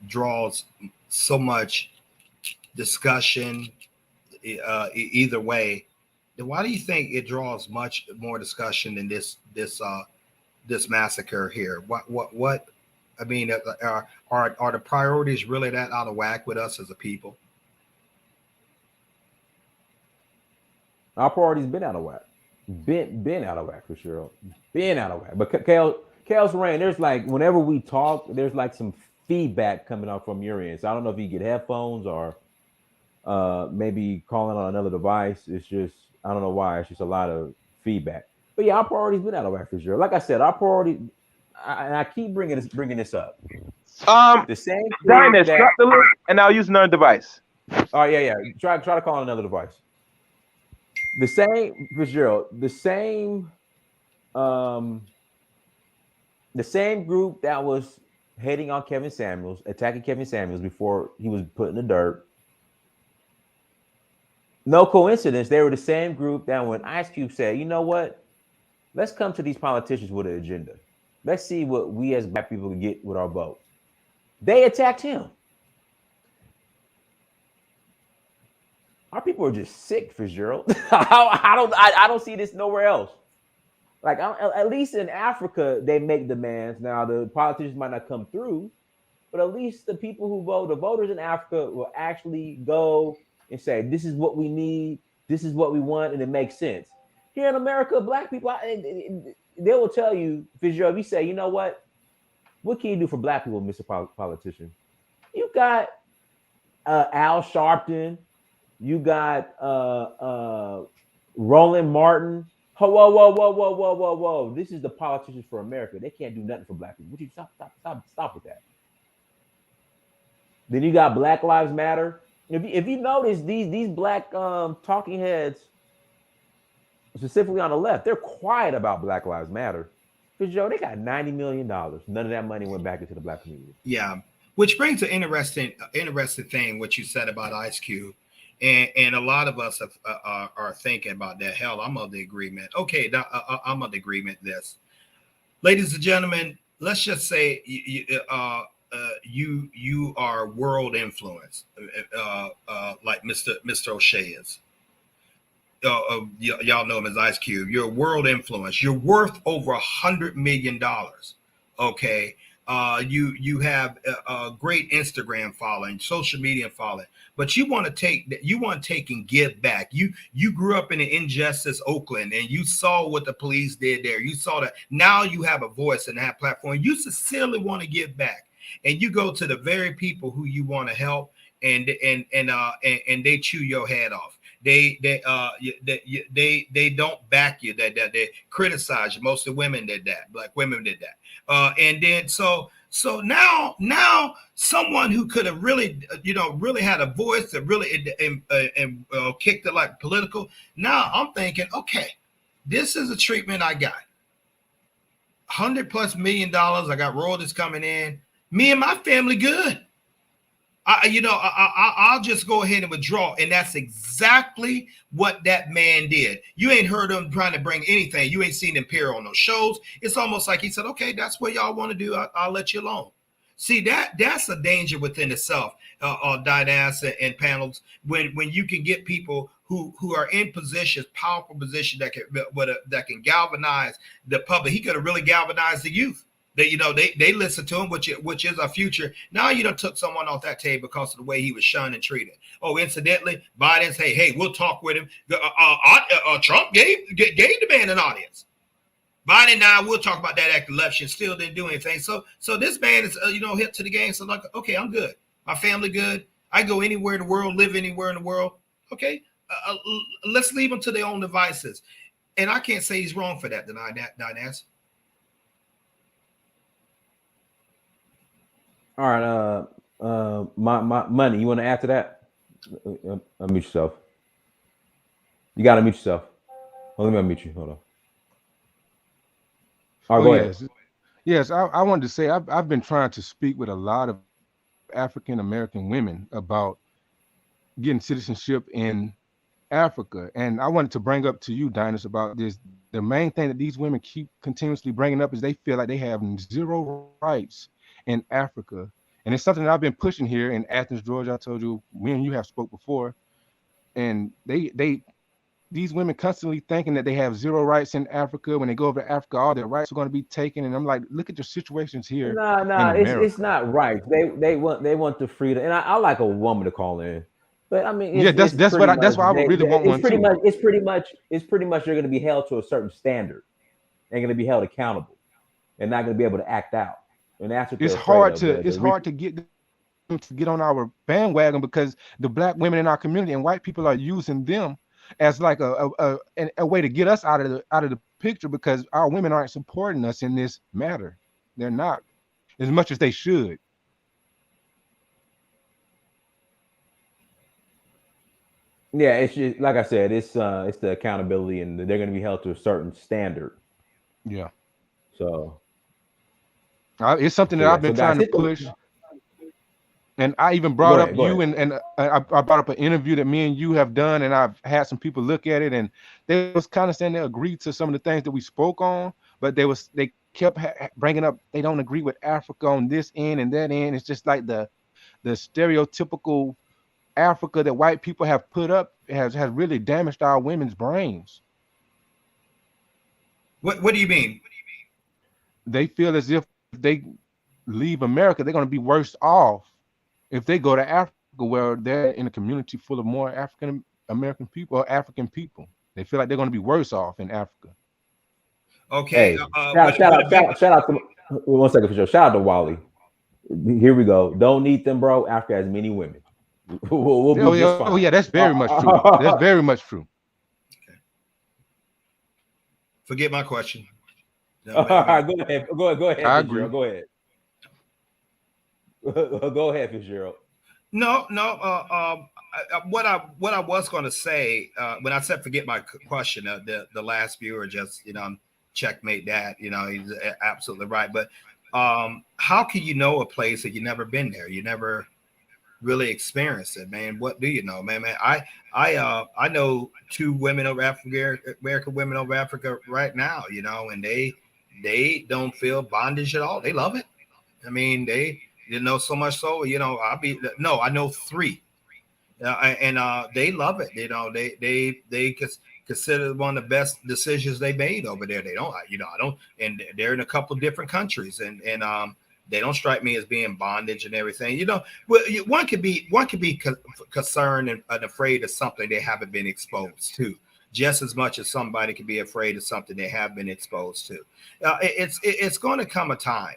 draws so much discussion either way? Then why do you think it draws much more discussion than this massacre here? What? I mean, are the priorities really that out of whack with us as a people? Our priorities been out of whack. Been out of whack for sure. Been out of whack. But Chaos Rain, there's like, whenever we talk, there's like some feedback coming out from your end. So I don't know if you get headphones or maybe calling on another device. It's just, I don't know why. It's just a lot of feedback. But yeah, our priorities been out of whack for sure. Like I said, our priority, and I keep bringing this up. The same Dynasty, drop the link, and I'll use another device. Oh yeah. Try to call on another device. The same, Fitzgerald, the same group that was hating on Kevin Samuels, attacking Kevin Samuels before he was put in the dirt. No coincidence, they were the same group that when Ice Cube said, you know what? Let's come to these politicians with an agenda. Let's see what we as Black people can get with our vote. They attacked him. Our people are just sick, Fitzgerald. I don't see this nowhere else. Like, at least in Africa, they make demands. Now, the politicians might not come through, but at least the people who vote, the voters in Africa will actually go and say, this is what we need, this is what we want, and it makes sense. Here in America, Black people, they will tell you, Fitzgerald, if you say, you know what can you do for Black people, Mr. Politician? You got Al Sharpton, you got Roland Martin. Whoa. This is the politicians for America. They can't do nothing for Black people. Would you stop with that? Then you got Black Lives Matter. If you notice, these Black talking heads, specifically on the left, they're quiet about Black Lives Matter. Because Joe, they got $90 million. None of that money went back into the Black community. Yeah, which brings an interesting thing, what you said about Ice Cube. And a lot of us are thinking about that. Hell, I'm of the agreement. Okay, I'm of the agreement. This, ladies and gentlemen, let's just say you are world influence, like Mr. O'Shea is. Y'all know him as Ice Cube. You're a world influence. You're worth over $100 million. Okay. You have a great Instagram following, social media following, but you want to take and give back. You grew up in the injustice, Oakland, and you saw what the police did there. You saw that. Now you have a voice and that platform. You sincerely want to give back, and you go to the very people who you want to help, and they chew your head off. They don't back you. They criticize you. Most of the women did that. Black women did that. And then so now someone who could have really had a voice that really kicked it like political. Now I'm thinking, okay, this is a treatment I got. $100+ million. I got royalties coming in. Me and my family good. I'll just go ahead and withdraw. And that's exactly what that man did. You ain't heard him trying to bring anything. You ain't seen him appear on those shows. It's almost like he said, okay, that's what y'all want to do. I'll let you alone. See, that's a danger within itself, dynasty and panels, when you can get people who are in positions, powerful positions that can galvanize the public. He could have really galvanized the youth. They listen to him, which is our future. Now you done took someone off that table because of the way he was shunned and treated. Oh, incidentally, Biden say, hey, we'll talk with him. Trump gave the man an audience. Biden now we'll talk about that after election. Still didn't do anything. So this man is hip to the game. So like, okay, I'm good. My family good. I go anywhere in the world, live anywhere in the world. Okay, let's leave them to their own devices. And I can't say he's wrong for that, Dynasty. All right, my money. You want to add to that? Unmute yourself. You got to mute yourself. Let me unmute you. Hold on. All right, go ahead. Yes. I wanted to say I've been trying to speak with a lot of African American women about getting citizenship in Africa, and I wanted to bring up to you, Dinus, about this. The main thing that these women keep continuously bringing up is they feel like they have zero rights in Africa. And it's something that I've been pushing here in Athens, Georgia. I told you, me and you have spoke before. And these women constantly thinking that they have zero rights in Africa. When they go over to Africa, all their rights are going to be taken. And I'm like, look at your situations here. No, it's not right. They want the freedom. And I like a woman to call in. But I mean, that's why I would really want one too. It's pretty much you're going to be held to a certain standard. They're going to be held accountable and not going to be able to act out. And that's what it's hard to get them to get on our bandwagon, because the black women in our community and white people are using them as like a way to get us out of the picture, because our women aren't supporting us in this matter. They're not as much as they should. Yeah, it's just, like I said, it's the accountability, and they're going to be held to a certain standard. Yeah. So it's something that I've been trying to push. And I even brought up you, and I brought up an interview that me and you have done, and I've had some people look at it, and they was kind of saying they agreed to some of the things that we spoke on, but they kept bringing up they don't agree with Africa on this end and that end. It's just like the stereotypical Africa that white people have put up has really damaged our women's brains. What do you mean? They feel as if they leave America, they're going to be worse off if they go to Africa, where they're in a community full of more African American people or African people. They feel like they're going to be worse off in Africa. Okay. Hey, shout out to 1 second for sure. Shout out to Wally. Here we go. Don't need them, bro. Africa has many women. We'll be just fine. Oh yeah, that's very much true. That's very much true. Okay. Forget my question. No, all right, go ahead. Go ahead. I agree. Go ahead. Go ahead, Fitzgerald. No. What I was going to say when I said forget my question, the last viewer just checkmate that. He's absolutely right. But how can you know a place that you never been there? You never really experienced it, man. What do you know, man? I know two women over American women over Africa right now, and they don't feel bondage at all. They love it. I mean, they so much so, I know three, and they love it. They consider it one of the best decisions they made over there. They don't, and they're in a couple of different countries, and they don't strike me as being bondage and everything. One could be concerned and afraid of something they haven't been exposed to, just as much as somebody can be afraid of something they have been exposed to. It's going to come a time,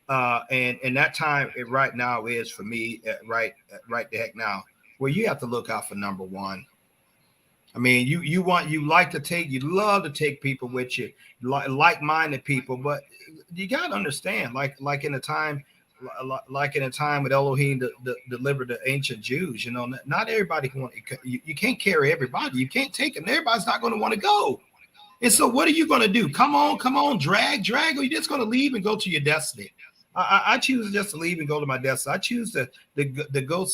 and that time right now is for me right the heck now, where you have to look out for number one. I mean, you love to take people with you, like-minded people, but you got to understand, like in a time when Elohim delivered the ancient Jews, not everybody can. You can't carry everybody. You can't take them. Everybody's not going to want to go. And so, what are you going to do? Come on, drag, or you're just going to leave and go to your destiny? I choose just to leave and go to my destiny. I choose to go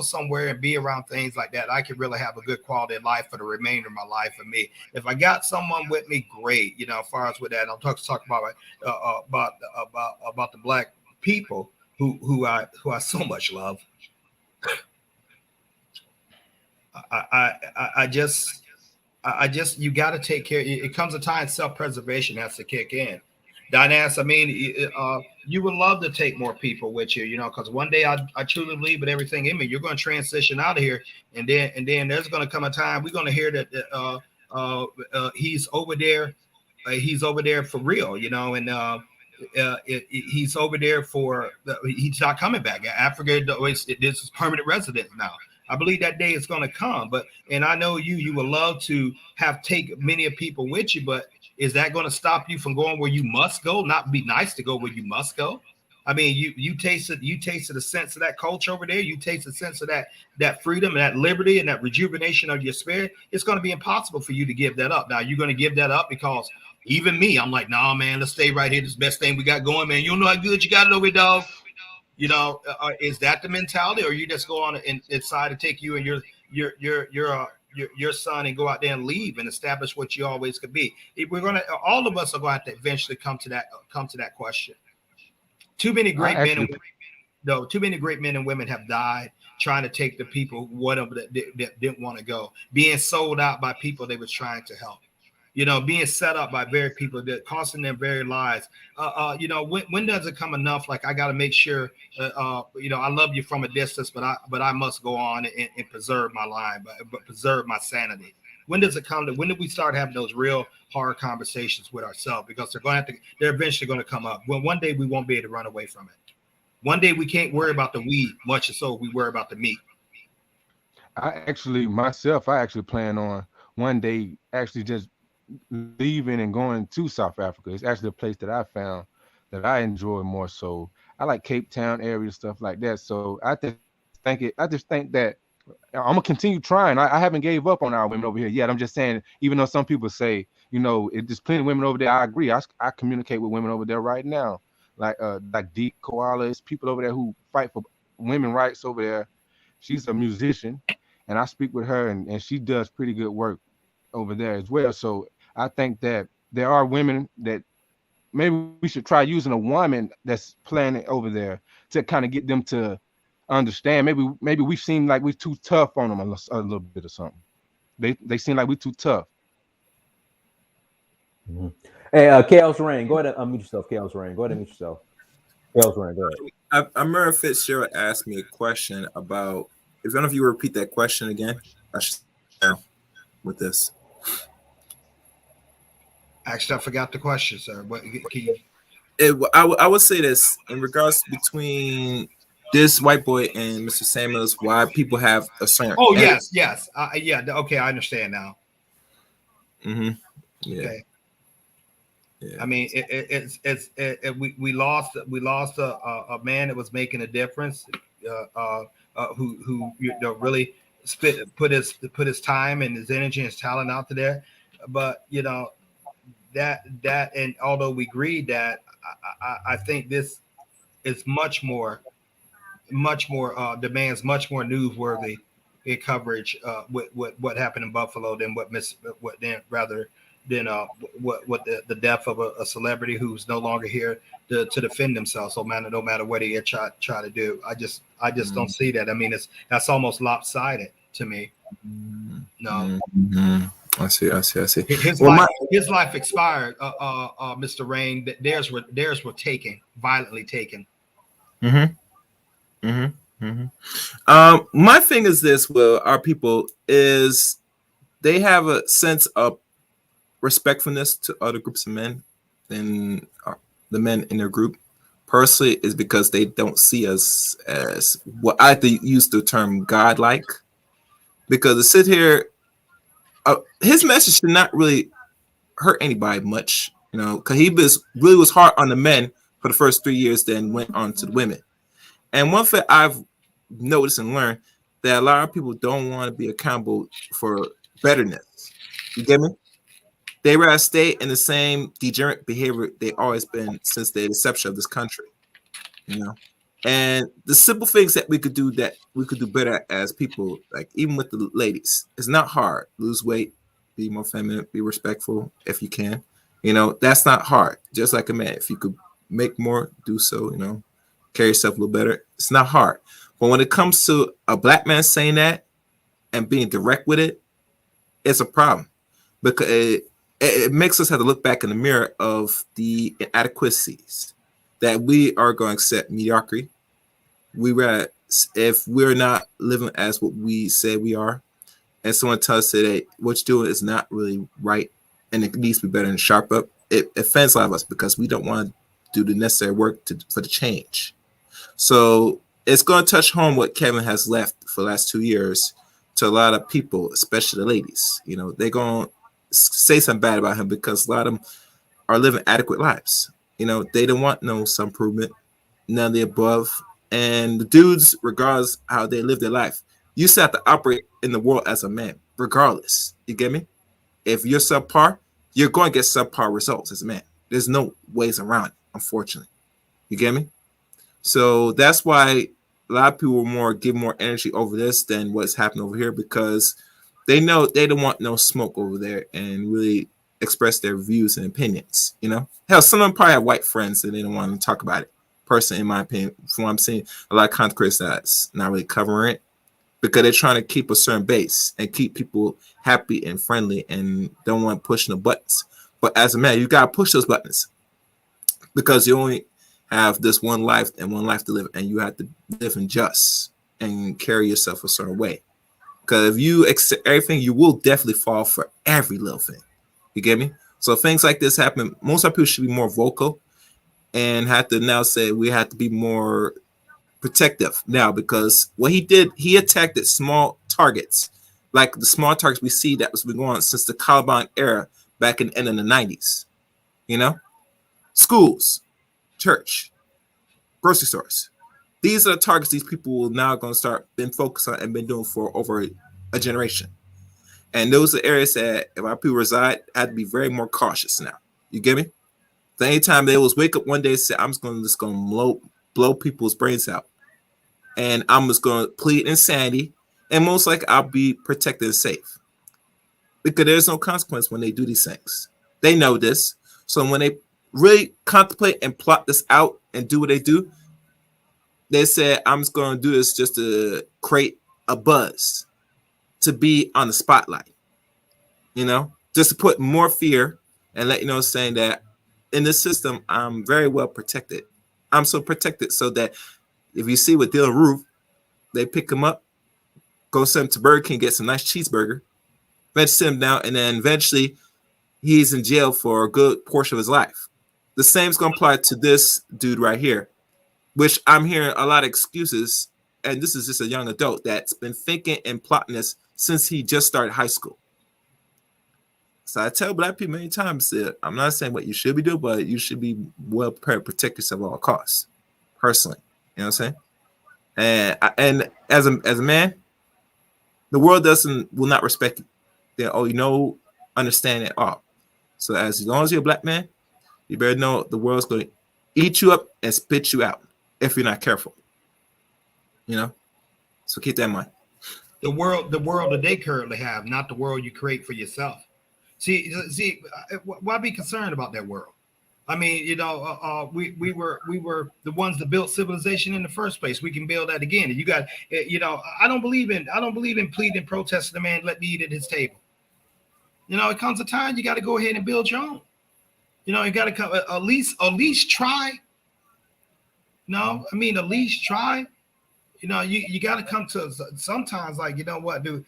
somewhere and be around things like that. I can really have a good quality of life for the remainder of my life for me. If I got someone with me, great. As far as with that, I'm talking about the black people. who I so much love. I just you got to take care. It comes a time self-preservation has to kick in. Dynast, I mean, you would love to take more people with you, because one day I truly believe with everything in me, you're going to transition out of here, and then there's going to come a time we're going to hear that he's over there for real, and he's over there he's not coming back. Africa this is permanent residence now. I believe that day is going to come, and I know you would love to take many people with you, but is that going to stop you from going where you must go? Not be nice to go where you must go. I mean, you tasted the sense of that culture over there. You taste the sense of that freedom and that liberty and that rejuvenation of your spirit. It's going to be impossible for you to give that up. Now, you're going to give that up because even me, I'm like, nah, man, let's stay right here. This is the best thing we got going, man. You don't know how good you got it over here, dog. Is that the mentality, or you just go on and decide to take you and your son and go out there and leave and establish what you always could be? All of us are going to have to eventually come to that question. Too many great men and women, though. Too many great men and women have died trying to take the people whatever that didn't want to go, being sold out by people they were trying to help. Being set up by very people that costing them very lives. When does it come enough? Like, I got to make sure, I love you from a distance, but I must go on and preserve my line, but preserve my sanity. When does it come to? When do we start having those real hard conversations with ourselves? Because they're eventually going to come up. Well, one day we won't be able to run away from it. One day we can't worry about the weed much as so we worry about the meat. I actually plan on one day actually just leaving and going to South Africa. It's actually a place that I found that I enjoy more so. I like Cape Town area, stuff like that. So I just think that I'm gonna continue trying. I haven't gave up on our women over here yet. I'm just saying, even though some people say, there's plenty of women over there, I agree. I communicate with women over there right now, like D Koala. It's people over there who fight for women rights over there. She's a musician, and I speak with her, and she does pretty good work over there as well. So I think that there are women that maybe we should try using a woman that's planning over there to kind of get them to understand. Maybe we seem like we're too tough on them a little bit or something. They seem like we're too tough. Mm-hmm. Hey, Chaos Rain, go ahead and unmute yourself. Chaos Rain, go ahead and mute yourself. Chaos Rain, go ahead. I remember Fitzgerald asked me a question about, if one of you repeat that question again, I should with this. Actually, I forgot the question, sir. What can you? I would say this in regards between this white boy and Mr. Samuels, why people have a certain. Oh yes. Yeah. Okay, I understand now. Mm-hmm. Yeah. Okay. Yeah. I mean, we lost a man that was making a difference, who really put his time and his energy and his talent out there, but that and although we agreed that, I think this is much more demands much more newsworthy coverage with what happened in Buffalo than what the death of a celebrity who's no longer here to defend themselves. So no matter what he try to do, I just don't see that. I mean, that's almost lopsided to me. No. Mm-hmm. I see. His life expired, Mr. Rain. Theirs were violently taken. Mm-hmm. Mm-hmm. Mm-hmm. My thing is this: our people is they have a sense of respectfulness to other groups of men than the men in their group. Personally, is because they don't see us as what I use the term godlike. Because to sit here. His message should not really hurt anybody much, because he really was hard on the men for the first 3 years, then went on to the women. And one thing I've noticed and learned, that a lot of people don't want to be accountable for betterness. You get me? They rather stay in the same degenerate behavior they always been since the inception of this country. And the simple things that we could do better as people, like even with the ladies, it's not hard. Lose weight, be more feminine, be respectful if you can. That's not hard. Just like a man, if you could make more, do so. carry yourself a little better. It's not hard. But when it comes to a black man saying that and being direct with it, it's a problem because it makes us have to look back in the mirror of the inadequacies that we are going to accept mediocrity. If we're not living as what we say we are, and someone tells us that what you're doing is not really right and it needs to be better and sharp up, it offends a lot of us because we don't want to do the necessary work for the change. So it's going to touch home what Kevin has left for the last 2 years to a lot of people, especially the ladies. You know, they're going to say something bad about him because a lot of them are living adequate lives. You know, they don't want no some improvement, none of the above. And the dudes, regardless how they live their life, you still have to operate in the world as a man, regardless. You get me? If you're subpar, you're going to get subpar results as a man. There's no ways around it, unfortunately. You get me? So that's why a lot of people give more energy over this than what's happening over here because they know they don't want no smoke over there and really express their views and opinions. You know, hell, some of them probably have white friends and they don't want to talk about it. Personally, in my opinion, from what I'm seeing, a lot of content creators that's not really covering it because they're trying to keep a certain base and keep people happy and friendly and don't want to push no buttons. But as a man, you gotta push those buttons because you only have this one life and one life to live, and you have to live in just and carry yourself a certain way. Because if you accept everything, you will definitely fall for every little thing. You get me? So things like this happen. Most of our people should be more vocal and have to now say we have to be more protective now because what he did, he attacked at small targets, like the small targets we see that was been going on since the Taliban era back in the end of the 90s. You know, schools, church, grocery stores. These are the targets these people now going to start been focused on and been doing for over a generation. And those are areas that if our people reside, had to be very more cautious now. You get me? So anytime they was wake up one day and say, I'm just going to blow people's brains out. And I'm just going to plead insanity. And most likely I'll be protected and safe. Because there's no consequence when they do these things. They know this. So when they really contemplate and plot this out and do what they do, they said, I'm just going to do this just to create a buzz, to be on the spotlight, you know, just to put more fear and let you know, saying that in this system, I'm very well protected. I'm so protected so that if you see with Dylan Roof, they pick him up, go send him to Burger King, get some nice cheeseburger, eventually send him down, and then eventually he's in jail for a good portion of his life. The same is going to apply to this dude right here, which I'm hearing a lot of excuses, and this is just a young adult that's been thinking and plotting this since he just started high school. So I tell black people many times that I'm not saying what you should be doing, but you should be well prepared to protect yourself at all costs, personally. You know what I'm saying? And as a man, the world will not respect you. They understand it all. So as long as you're a black man, you better know the world's going to eat you up and spit you out if you're not careful. You know? So keep that in mind. The world that they currently have, not the world you create for yourself. See, why be concerned about that world? I mean, we were the ones that built civilization in the first place. We can build that again. And you got, I don't believe in pleading, protesting the man, let me eat at his table. It comes a time you got to go ahead and build your own. You got to come at least try. No, I mean, at least try. You got to come to sometimes like, what do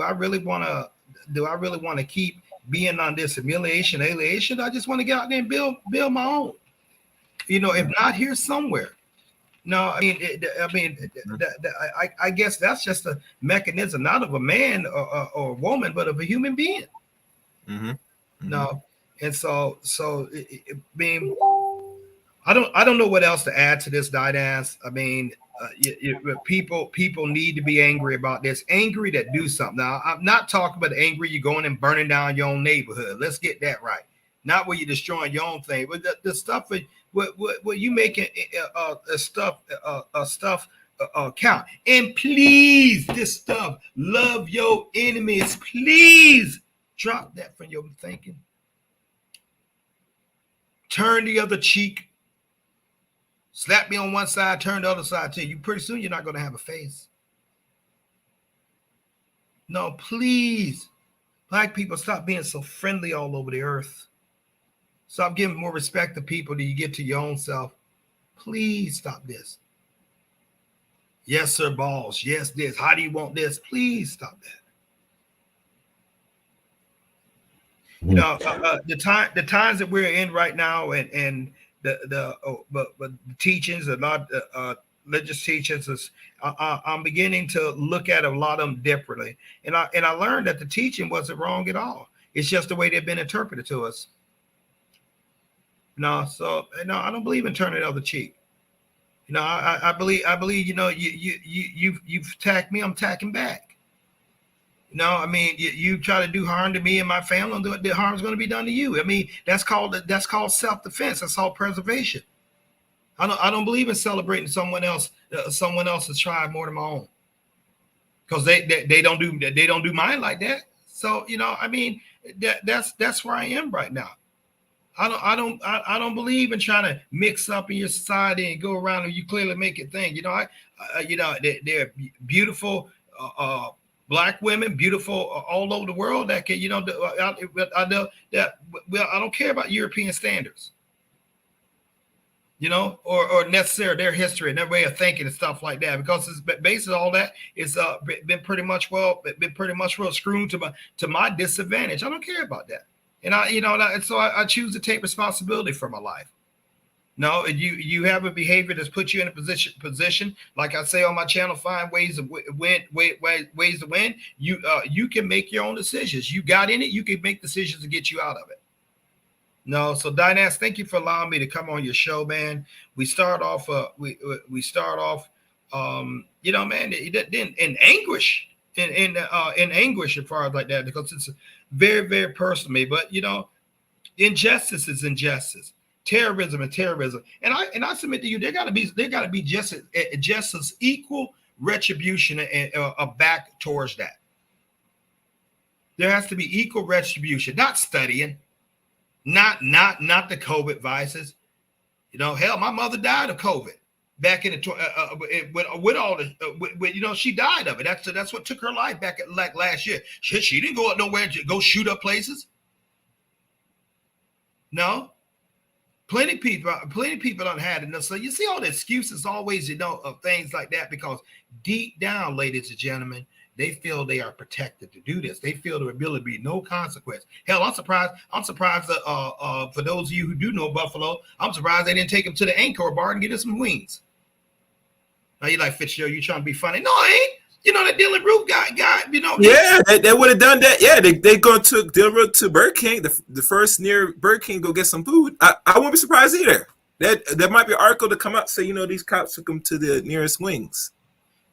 I really want to keep being on this alienation? I just want to get out there and build my own. If not here somewhere. No, I guess that's just a mechanism, not of a man or a woman, but of a human being. Mm-hmm. Mm-hmm. No, and so I don't know what else to add to this, Dynast. I mean, people need to be angry about this. Angry that do something. Now, I'm not talking about angry you're going and burning down your own neighborhood. Let's get that right. Not where you're destroying your own thing, but the stuff what you making stuff count. And please, this stuff, love your enemies. Please drop that from your thinking. Turn the other cheek. Slap me on one side, turn the other side to you. Pretty soon you're not going to have a face. No, please, Black people, stop being so friendly all over the earth. Stop giving more respect to people than you give to your own self. Please stop this. Yes, sir, balls. Yes, this. How do you want this? Please stop that. You know, the times that we're in right now, and the teachings, a lot religious teachings, is I'm beginning to look at a lot of them differently, and I learned that the teaching wasn't wrong at all. It's just the way they've been interpreted to us. No, so no, I don't believe in turning the other cheek. You know, I believe, you know, you've attacked me, I'm attacking back. You know, I mean, you try to do harm to me and my family, and the harm's going to be done to you. I mean, that's called self-defense. That's called preservation. I don't believe in celebrating someone else's tribe more than my own, because they don't do mine like that. So, you know, I mean, that's where I am right now. I don't believe in trying to mix up in your society and go around and you clearly make it think. You know, they're beautiful Black women, beautiful all over the world that can, you know, I know that. Well, I don't care about European standards, you know, or necessarily their history and their way of thinking and stuff like that, because it's basically all that is been pretty much screwed to my disadvantage. I don't care about that. And I choose to take responsibility for my life. No, you have a behavior that's put you in a position. Like I say on my channel, find ways to win. You can make your own decisions. You got in it. You can make decisions to get you out of it. No, so Dynast, thank you for allowing me to come on your show, man. We start off, you know, man, in anguish, in anguish as far as like that, because it's very, very personal to me. But you know, injustice is injustice. Terrorism and terrorism, and I submit to you, there got to be just as equal retribution and back towards that. There has to be equal retribution, not studying, not the COVID vices. You know, hell, my mother died of COVID back in the with all the you know, she died of it. That's what took her life back at like last year. She didn't go out nowhere to go shoot up places. No. Plenty of people don't have enough. So you see all the excuses always, you know, of things like that, because deep down, ladies and gentlemen, they feel they are protected to do this. They feel there will be no consequence. Hell, I'm surprised. For those of you who do know Buffalo, I'm surprised they didn't take him to the Anchor bar and get him some wings. Now you're like, Fitzgerald, you trying to be funny? No, I ain't. You know that Dylan Roof guy, you know. Yeah, they would have done that. Yeah, they go to Dylan Roof to Burger King, the first near Burger King, go get some food. I wouldn't be surprised either. That might be an article to come up, say, you know, these cops took them to the nearest wings.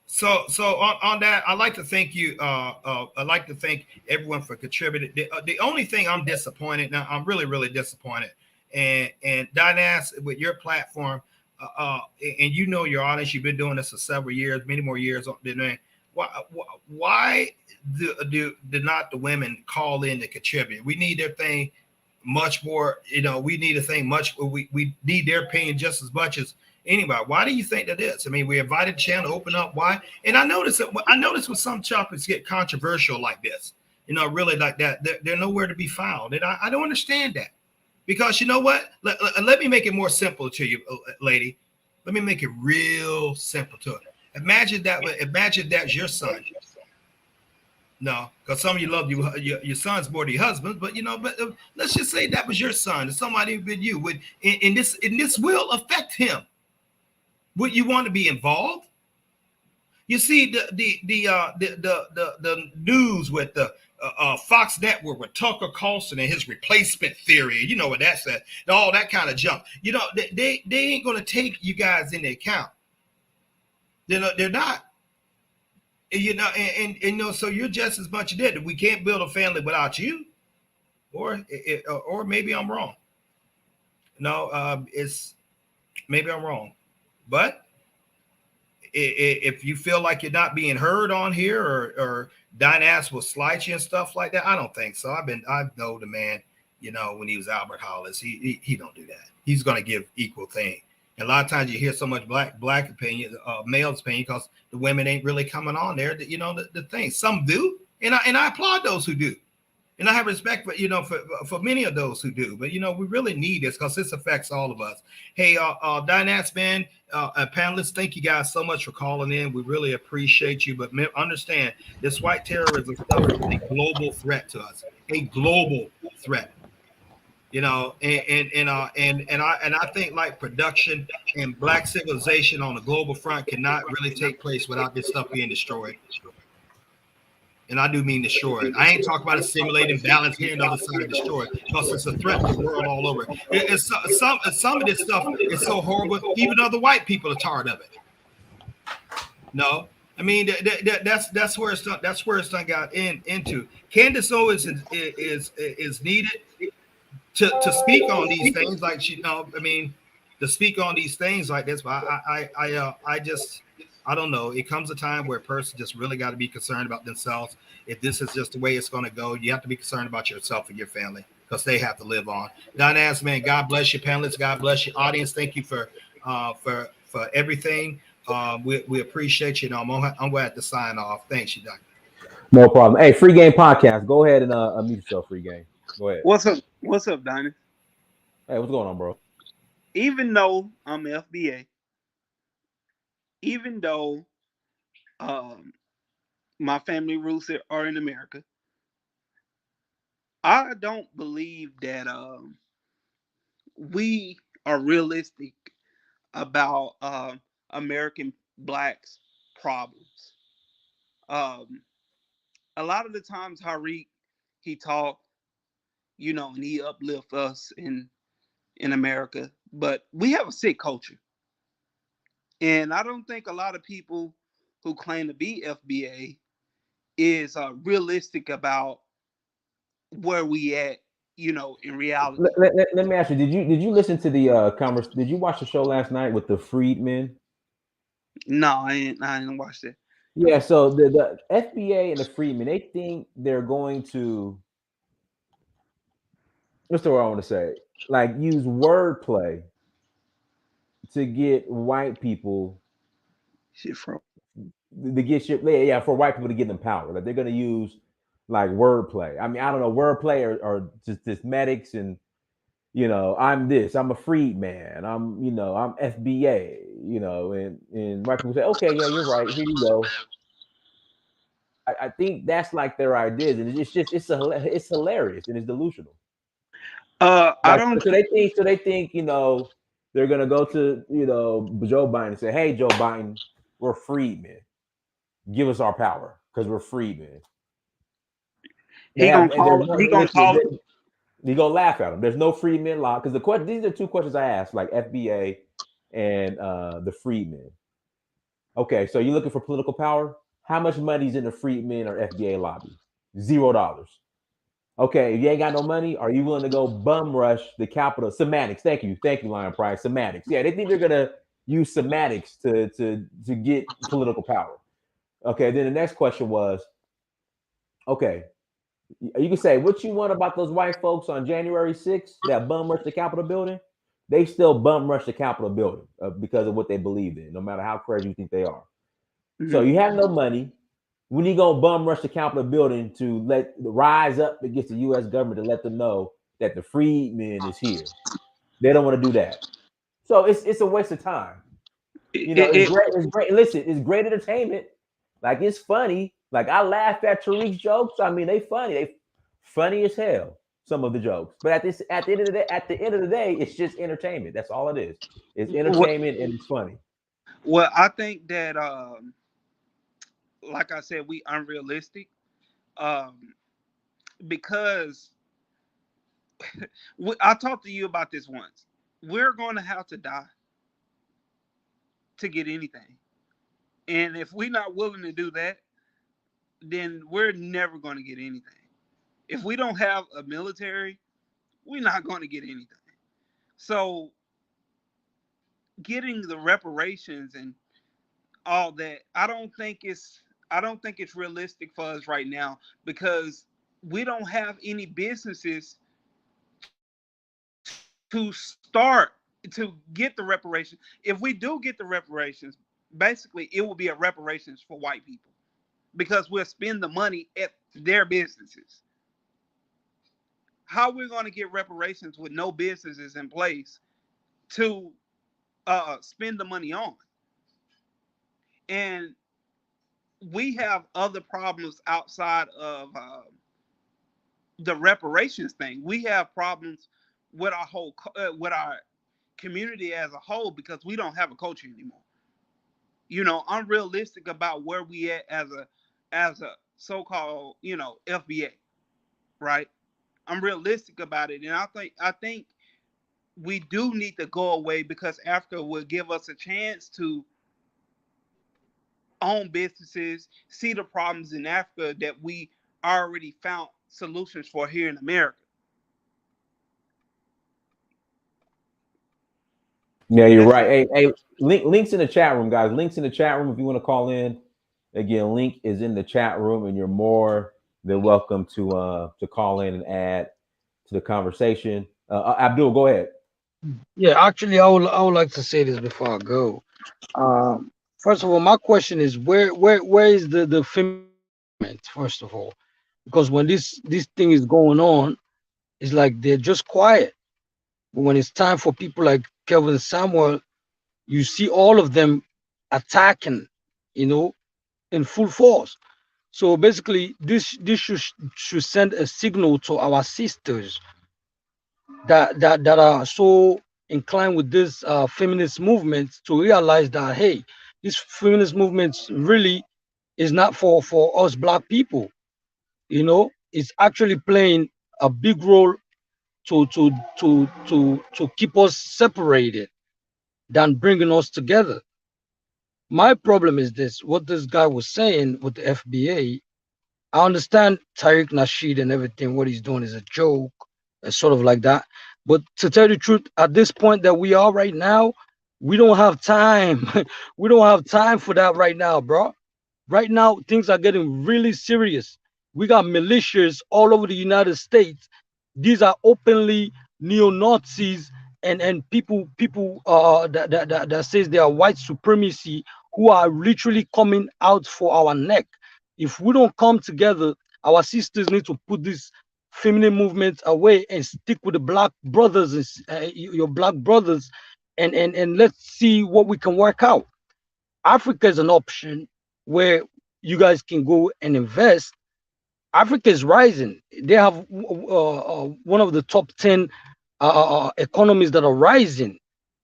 So on that, I'd like to thank you. I'd like to thank everyone for contributing. The only thing I'm disappointed now, I'm really disappointed. And Dynast, with your platform, and you know your audience, you've been doing this for several years, many more years. Why do not the women call in to contribute? We need their thing much more. You know, we need a thing much. We need their opinion just as much as anybody. Why do you think that is? I mean, we invited the channel to open up. Why? And I noticed when some topics get controversial like this, you know, really like that, they're nowhere to be found. And I don't understand that, because you know what? Let me make it more simple to you, lady. Let me make it real simple to it. Imagine that's your son. No, because some of you love your sons more than your husbands, but you know, let's just say that was your son, somebody with you. And this will affect him. Would you want to be involved? You see the news with the Fox Network with Tucker Carlson and his replacement theory. You know what that said? All that kind of junk. You know, they ain't gonna take you guys into account. They're not. You know, and you know, so you're just as much dead. We can't build a family without you, or maybe I'm wrong. No, it's maybe I'm wrong, but if you feel like you're not being heard on here, or Dynast will slight you and stuff like that, I don't think so. I know the man. You know, when he was Albert Hollis, he don't do that. He's going to give equal thing. A lot of times you hear so much black opinion, male's opinion, because the women ain't really coming on there. That, you know, the thing. Some do, and I applaud those who do, and I have respect for, you know, for many of those who do. But you know, we really need this because this affects all of us. Hey, Dynast man, panelists, thank you guys so much for calling in. We really appreciate you. But understand, this white terrorism stuff is a global threat to us. A global threat. You know, and I think like production and black civilization on the global front cannot really take place without this stuff being destroyed. And I do mean destroyed. I ain't talking about a simulating balance here and the other side of destroyed, because it's a threat to the world all over. It's some of this stuff is so horrible, even other white people are tired of it. No, I mean that's where it's done got into. Candace Owens is needed to speak on these things, like she, I mean, to speak on these things like this. But I don't know. It comes a time where a person just really got to be concerned about themselves. If this is just the way it's going to go, you have to be concerned about yourself and your family, because they have to live on. Dynast, man, God bless you, panelists. God bless you, audience. Thank you for everything. We appreciate you. I'm going to have to sign off. Thanks, you, Doctor. No problem. Hey, Free Game Podcast. Go ahead and unmute yourself, Free Game. Go ahead. What's up, Donnie? Hey, what's going on, bro? Even though I'm FBA, even though my family roots are in America, I don't believe that we are realistic about American blacks' problems. A lot of the times, Harik, he talk, you know, and he uplift us in America, but we have a sick culture. And I don't think a lot of people who claim to be FBA is realistic about where we at, you know, in reality. Let me ask you, did you listen to the conversation? Did you watch the show last night with the freedmen? No, I didn't watch that. Yeah, so the FBA and the freedmen, they think they're going to, what's the word I want to say? Like, use wordplay to get white people Shit from to get shit, yeah, for white people to get them power. Like, they're gonna use like wordplay. I mean, I don't know, wordplay or just cosmetics, and you know, I'm this, I'm a freed man, I'm, you know, I'm FBA, you know, and white people say, okay, yeah, you're right, here you go. I think that's like their ideas, and it's just it's hilarious and it's delusional. I Like, don't. so they think, you know, they're gonna go to, you know, Joe Biden and say, hey, Joe Biden, we're freedmen, give us our power because we're freedmen. He gonna laugh at him. There's no freedmen law, because the question. These are two questions I asked, like FBA and the freedmen. Okay, so you're looking for political power. How much money's in the freedmen or FBA lobby? $0. Okay, if you ain't got no money, are you willing to go bum rush the Capitol? Semantics. Thank you, Lion Price. Semantics. Yeah, they think they're gonna use semantics to get political power. Okay, then the next question was, okay, you can say what you want about those white folks on January 6th that bum rush the Capitol building. They still bum rush the Capitol building because of what they believe in, no matter how crazy you think they are. Mm-hmm. So you have no money. When you gonna bum rush the Capitol building to rise up against the U.S. government to let them know that the freedmen is here? They don't want to do that. So it's a waste of time. You know, it's great. Listen, it's great entertainment. Like, it's funny. Like, I laughed at Tariq's jokes. I mean, they funny. They funny as hell, some of the jokes. But at the end of the day, it's just entertainment. That's all it is. It's entertainment and it's funny. Well, I think that like I said, we unrealistic because I talked to you about this once. We're going to have to die to get anything. And if we're not willing to do that, then we're never going to get anything. If we don't have a military, we're not going to get anything. So getting the reparations and all that, I don't think it's realistic for us right now, because we don't have any businesses to start to get the reparations. If we do get the reparations, basically it will be a reparations for white people because we'll spend the money at their businesses. How we're going to get reparations with no businesses in place to spend the money on? And we have other problems outside of the reparations thing. We have problems with our whole with our community as a whole because we don't have a culture anymore. You know, I'm realistic about where we at as a so-called, you know, FBA, right? I'm realistic about it, and I think we do need to go away because Africa will give us a chance to own businesses, see the problems in Africa that we already found solutions for here in America. Yeah, you're right. Hey, links in the chat room, guys. Links in the chat room if you want to call in. Again, link is in the chat room, and you're more than welcome to call in and add to the conversation. Abdul, go ahead. Yeah, actually, I would like to say this before I go. First of all, my question is where is the feminine, first of all, because when this thing is going on, it's like they're just quiet. But when it's time for people like Kelvin Samuel, you see all of them attacking, you know, in full force. So basically, this should send a signal to our sisters that are so inclined with this feminist movement to realize that, hey, this feminist movement really is not for us black people. You know, it's actually playing a big role to keep us separated than bringing us together. My problem is this: what this guy was saying with the FBA. I understand Tariq Nasheed and everything. What he's doing is a joke, sort of like that. But to tell you the truth, at this point that we are right now, we don't have time. We don't have time for that right now, bro. Right now, things are getting really serious. We got militias all over the United States. These are openly neo-Nazis and people that says they are white supremacy who are literally coming out for our neck. If we don't come together, our sisters need to put this feminine movement away and stick with the black brothers, your black brothers, and let's see what we can work out. Africa is an option where you guys can go and invest. Africa is rising. They have one of the top 10 economies that are rising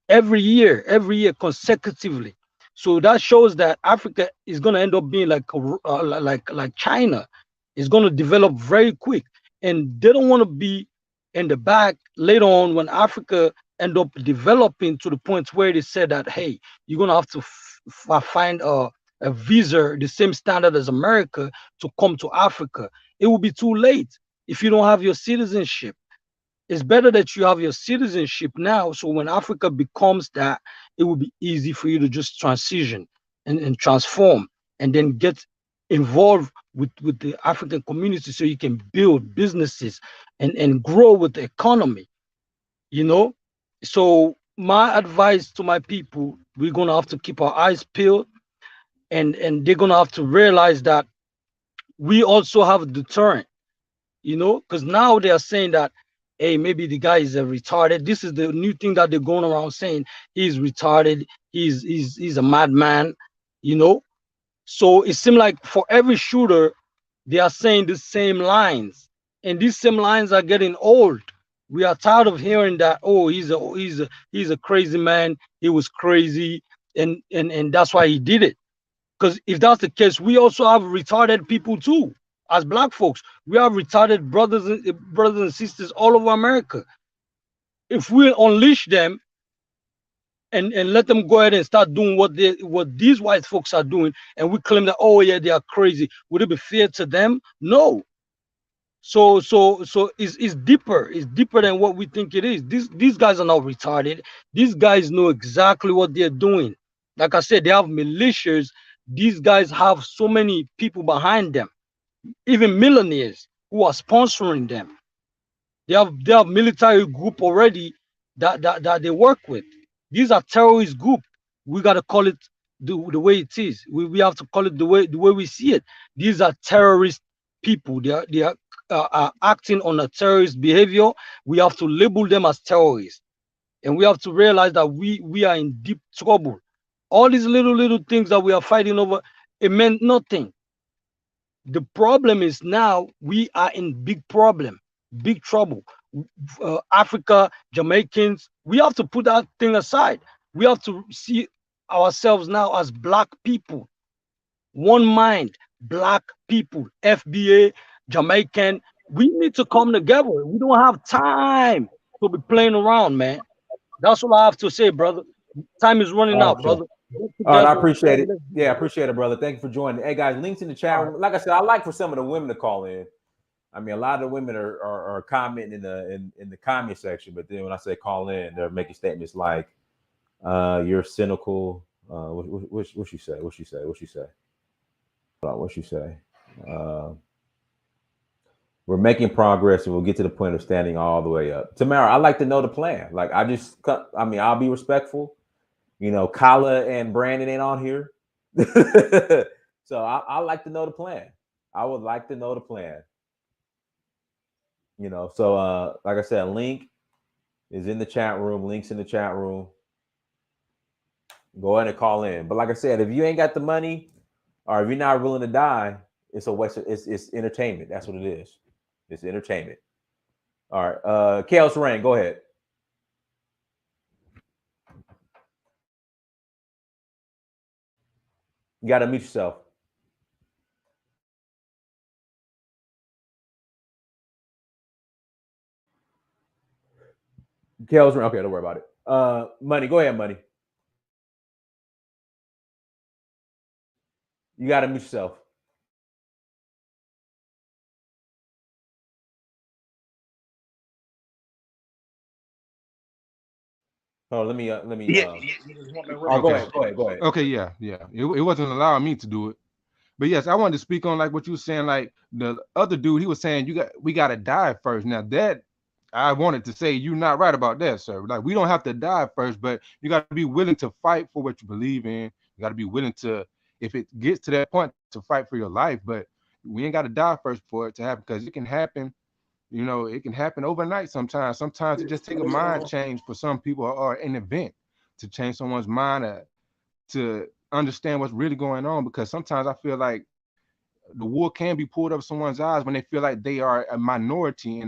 every year consecutively. So that shows that Africa is going to end up being like China. It's going to develop very quick, and they don't want to be in the back later on when Africa end up developing to the point where they said that, hey, you're going to have to find a visa the same standard as America to come to Africa. It will be too late if you don't have your citizenship. It's better that you have your citizenship now, so when Africa becomes that, it will be easy for you to just transition and transform and then get involved with the African community so you can build businesses and grow with the economy, you know? So my advice to my people, we're going to have to keep our eyes peeled, and they're going to have to realize that we also have a deterrent, you know, because now they are saying that, hey, maybe the guy is a retarded. This is the new thing that they're going around saying. He's retarded. He's a madman, you know. So it seems like for every shooter, they are saying the same lines, and these same lines are getting old. We are tired of hearing that. Oh, he's a crazy man. He was crazy, and that's why he did it. Because if that's the case, we also have retarded people too. As black folks, we have retarded brothers and sisters all over America. If we unleash them and let them go ahead and start doing what these white folks are doing, and we claim that, oh yeah, they are crazy, would it be fair to them? No. So it's deeper. It's deeper than what we think it is. These guys are not retarded. These guys know exactly what they're doing. Like I said, they have militias. These guys have so many people behind them, even millionaires who are sponsoring them. They have military group already that they work with. These are terrorist group. We gotta call it the way it is. We have to call it the way we see it. These are terrorist people. They are acting on a terrorist behavior. We have to label them as terrorists, and we have to realize that we are in deep trouble. All these little things that we are fighting over, it meant nothing. The problem is now we are in big problem, big trouble. Africa, Jamaicans, we have to put that thing aside. We have to see ourselves now as black people, one mind, black people, FBA, Jamaican. We need to come together. We don't have time to be playing around, man. That's all I have to say, brother. Time is running out, Okay. brother. Get All right, I together. appreciate it. Let's do Yeah, I it. appreciate it, brother. Thank you for joining. Hey guys, links in the chat All room. Like I said, I like for some of the women to call in. I mean, a lot of the women are commenting in the comment section, but then when I say call in, they're making statements like, "You're cynical." What she say? What she say? What she say? Hold on, what she say? We're making progress, and we'll get to the point of standing all the way up. Tamara, I like to know the plan. Like, I mean, I'll be respectful. You know, Kala and Brandon ain't on here, so I like to know the plan. I would like to know the plan. You know, so like I said, link is in the chat room. Links in the chat room. Go ahead and call in. But like I said, if you ain't got the money, or if you're not willing to die, it's a waste. It's entertainment. That's what it is. It's entertainment. All right, Chaos Rain, go ahead. You got to mute yourself. Chaos Rain. Okay, don't worry about it. Money, go ahead, Money. You got to mute yourself. Oh, let me. Yeah. Oh, go Okay. ahead. Go ahead. Go ahead. Okay, yeah. It wasn't allowing me to do it. But yes, I wanted to speak on like what you were saying, like the other dude, he was saying we gotta die first. Now that I wanted to say you're not right about that, sir. Like we don't have to die first, but you gotta be willing to fight for what you believe in. You gotta be willing to, if it gets to that point, to fight for your life. But we ain't gotta die first for it to happen, because it can happen. You know, it can happen overnight sometimes. Sometimes it just take a mind change for some people, or an event to change someone's mind, to understand what's really going on. Because sometimes I feel like the wool can be pulled up someone's eyes when they feel like they are a minority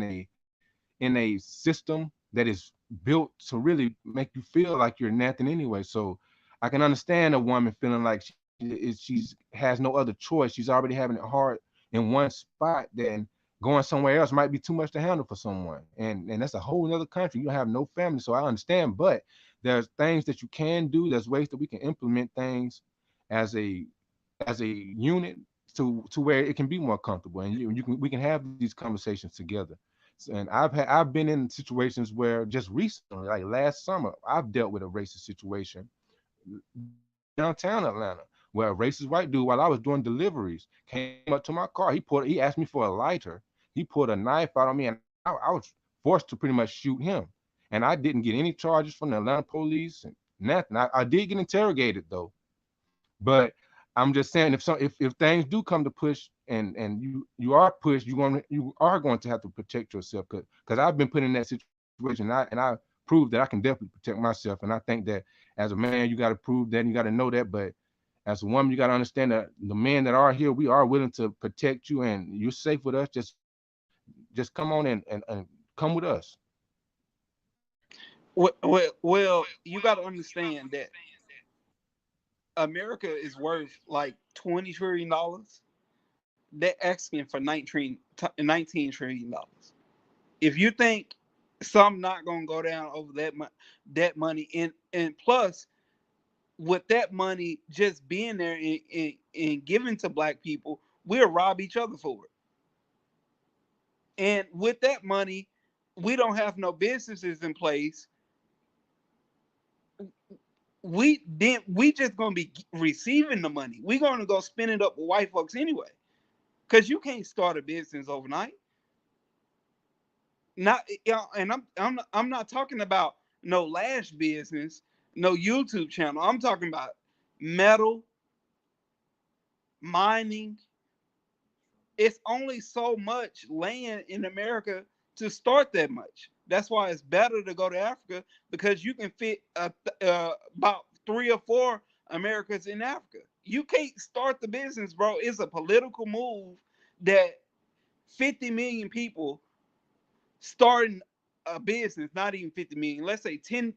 in a system that is built to really make you feel like you're nothing anyway. So I can understand a woman feeling like she's has no other choice. She's already having it hard in one spot, then going somewhere else might be too much to handle for someone. And that's a whole other country. You don't have no family. So I understand, but there's things that you can do. There's ways that we can implement things as a unit to where it can be more comfortable, and we can have these conversations together. And I've been in situations where just recently, like last summer, I've dealt with a racist situation downtown Atlanta, where a racist white dude, while I was doing deliveries, came up to my car. He asked me for a lighter. He pulled a knife out on me, and I was forced to pretty much shoot him. And I didn't get any charges from the Atlanta police and nothing. I did get interrogated though, but I'm just saying, if things do come to push, and you are pushed, you are going to have to protect yourself, because I've been put in that situation, and I proved that I can definitely protect myself. And I think that as a man, you got to prove that, and you got to know that. But as a woman, you got to understand that the men that are here, we are willing to protect you, and you're safe with us. Just come on and come with us. Well, you got to understand that America is worth like $20 trillion. They're asking for $19 trillion. If you think some not gonna go down over that money, and plus with that money just being there and given to black people, we'll rob each other for it. And with that money, we don't have no businesses in place. We just gonna be receiving the money. We're gonna go spend it up with white folks anyway, because you can't start a business overnight. Not, and I'm not talking about no lash business, no YouTube channel. I'm talking about metal, mining. It's only so much land in America to start that much. That's why it's better to go to Africa, because you can fit about 3 or 4 Americans in Africa. You can't start the business, bro. It's a political move that 50 million people starting a business, not even 50 million, let's say 10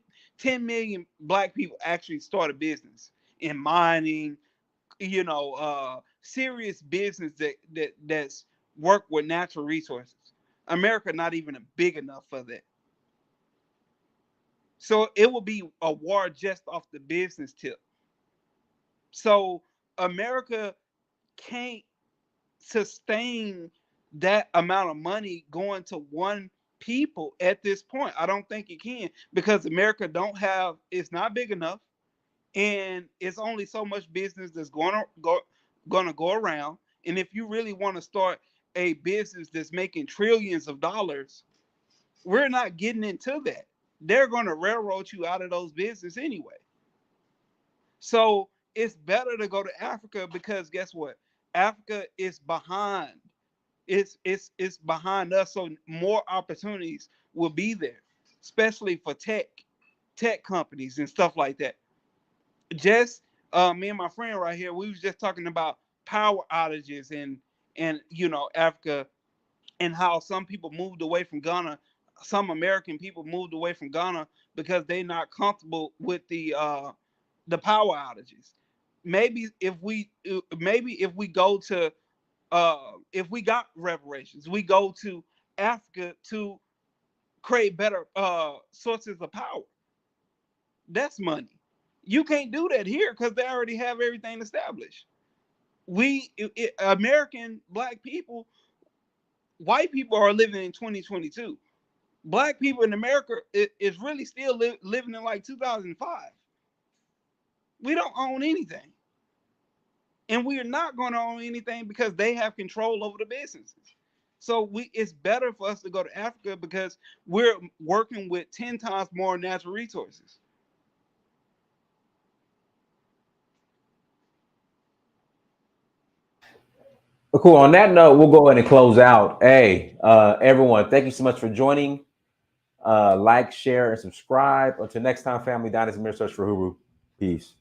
million black people actually start a business in mining, serious business that's work with natural resources. America not even big enough for that. So it will be a war just off the business tip. So America can't sustain that amount of money going to one people at this point. I don't think it can, because America it's not big enough, and it's only so much business that's going to go around. And if you really want to start a business that's making trillions of dollars, we're not getting into that. They're going to railroad you out of those businesses anyway. So it's better to go to Africa, because guess what? Africa is behind. It's behind us, so more opportunities will be there, especially for tech companies and stuff like that. Just me and my friend right here, we was just talking about power outages and Africa, and how some people moved away from Ghana. Some American people moved away from Ghana because they're not comfortable with the power outages. Maybe if we go to if we got reparations, we go to Africa to create better sources of power. That's money. You can't do that here because they already have everything established. American black people, white people are living in 2022. Black people in America is really still living in like 2005. We don't own anything. And we are not going to own anything because they have control over the businesses. So it's better for us to go to Africa because we're working with 10 times more natural resources. Cool. On that note, we'll go ahead and close out. Hey, everyone, thank you so much for joining. Like, share, and subscribe. Until next time, family, Dynasty Mirror Search for Huru. Peace.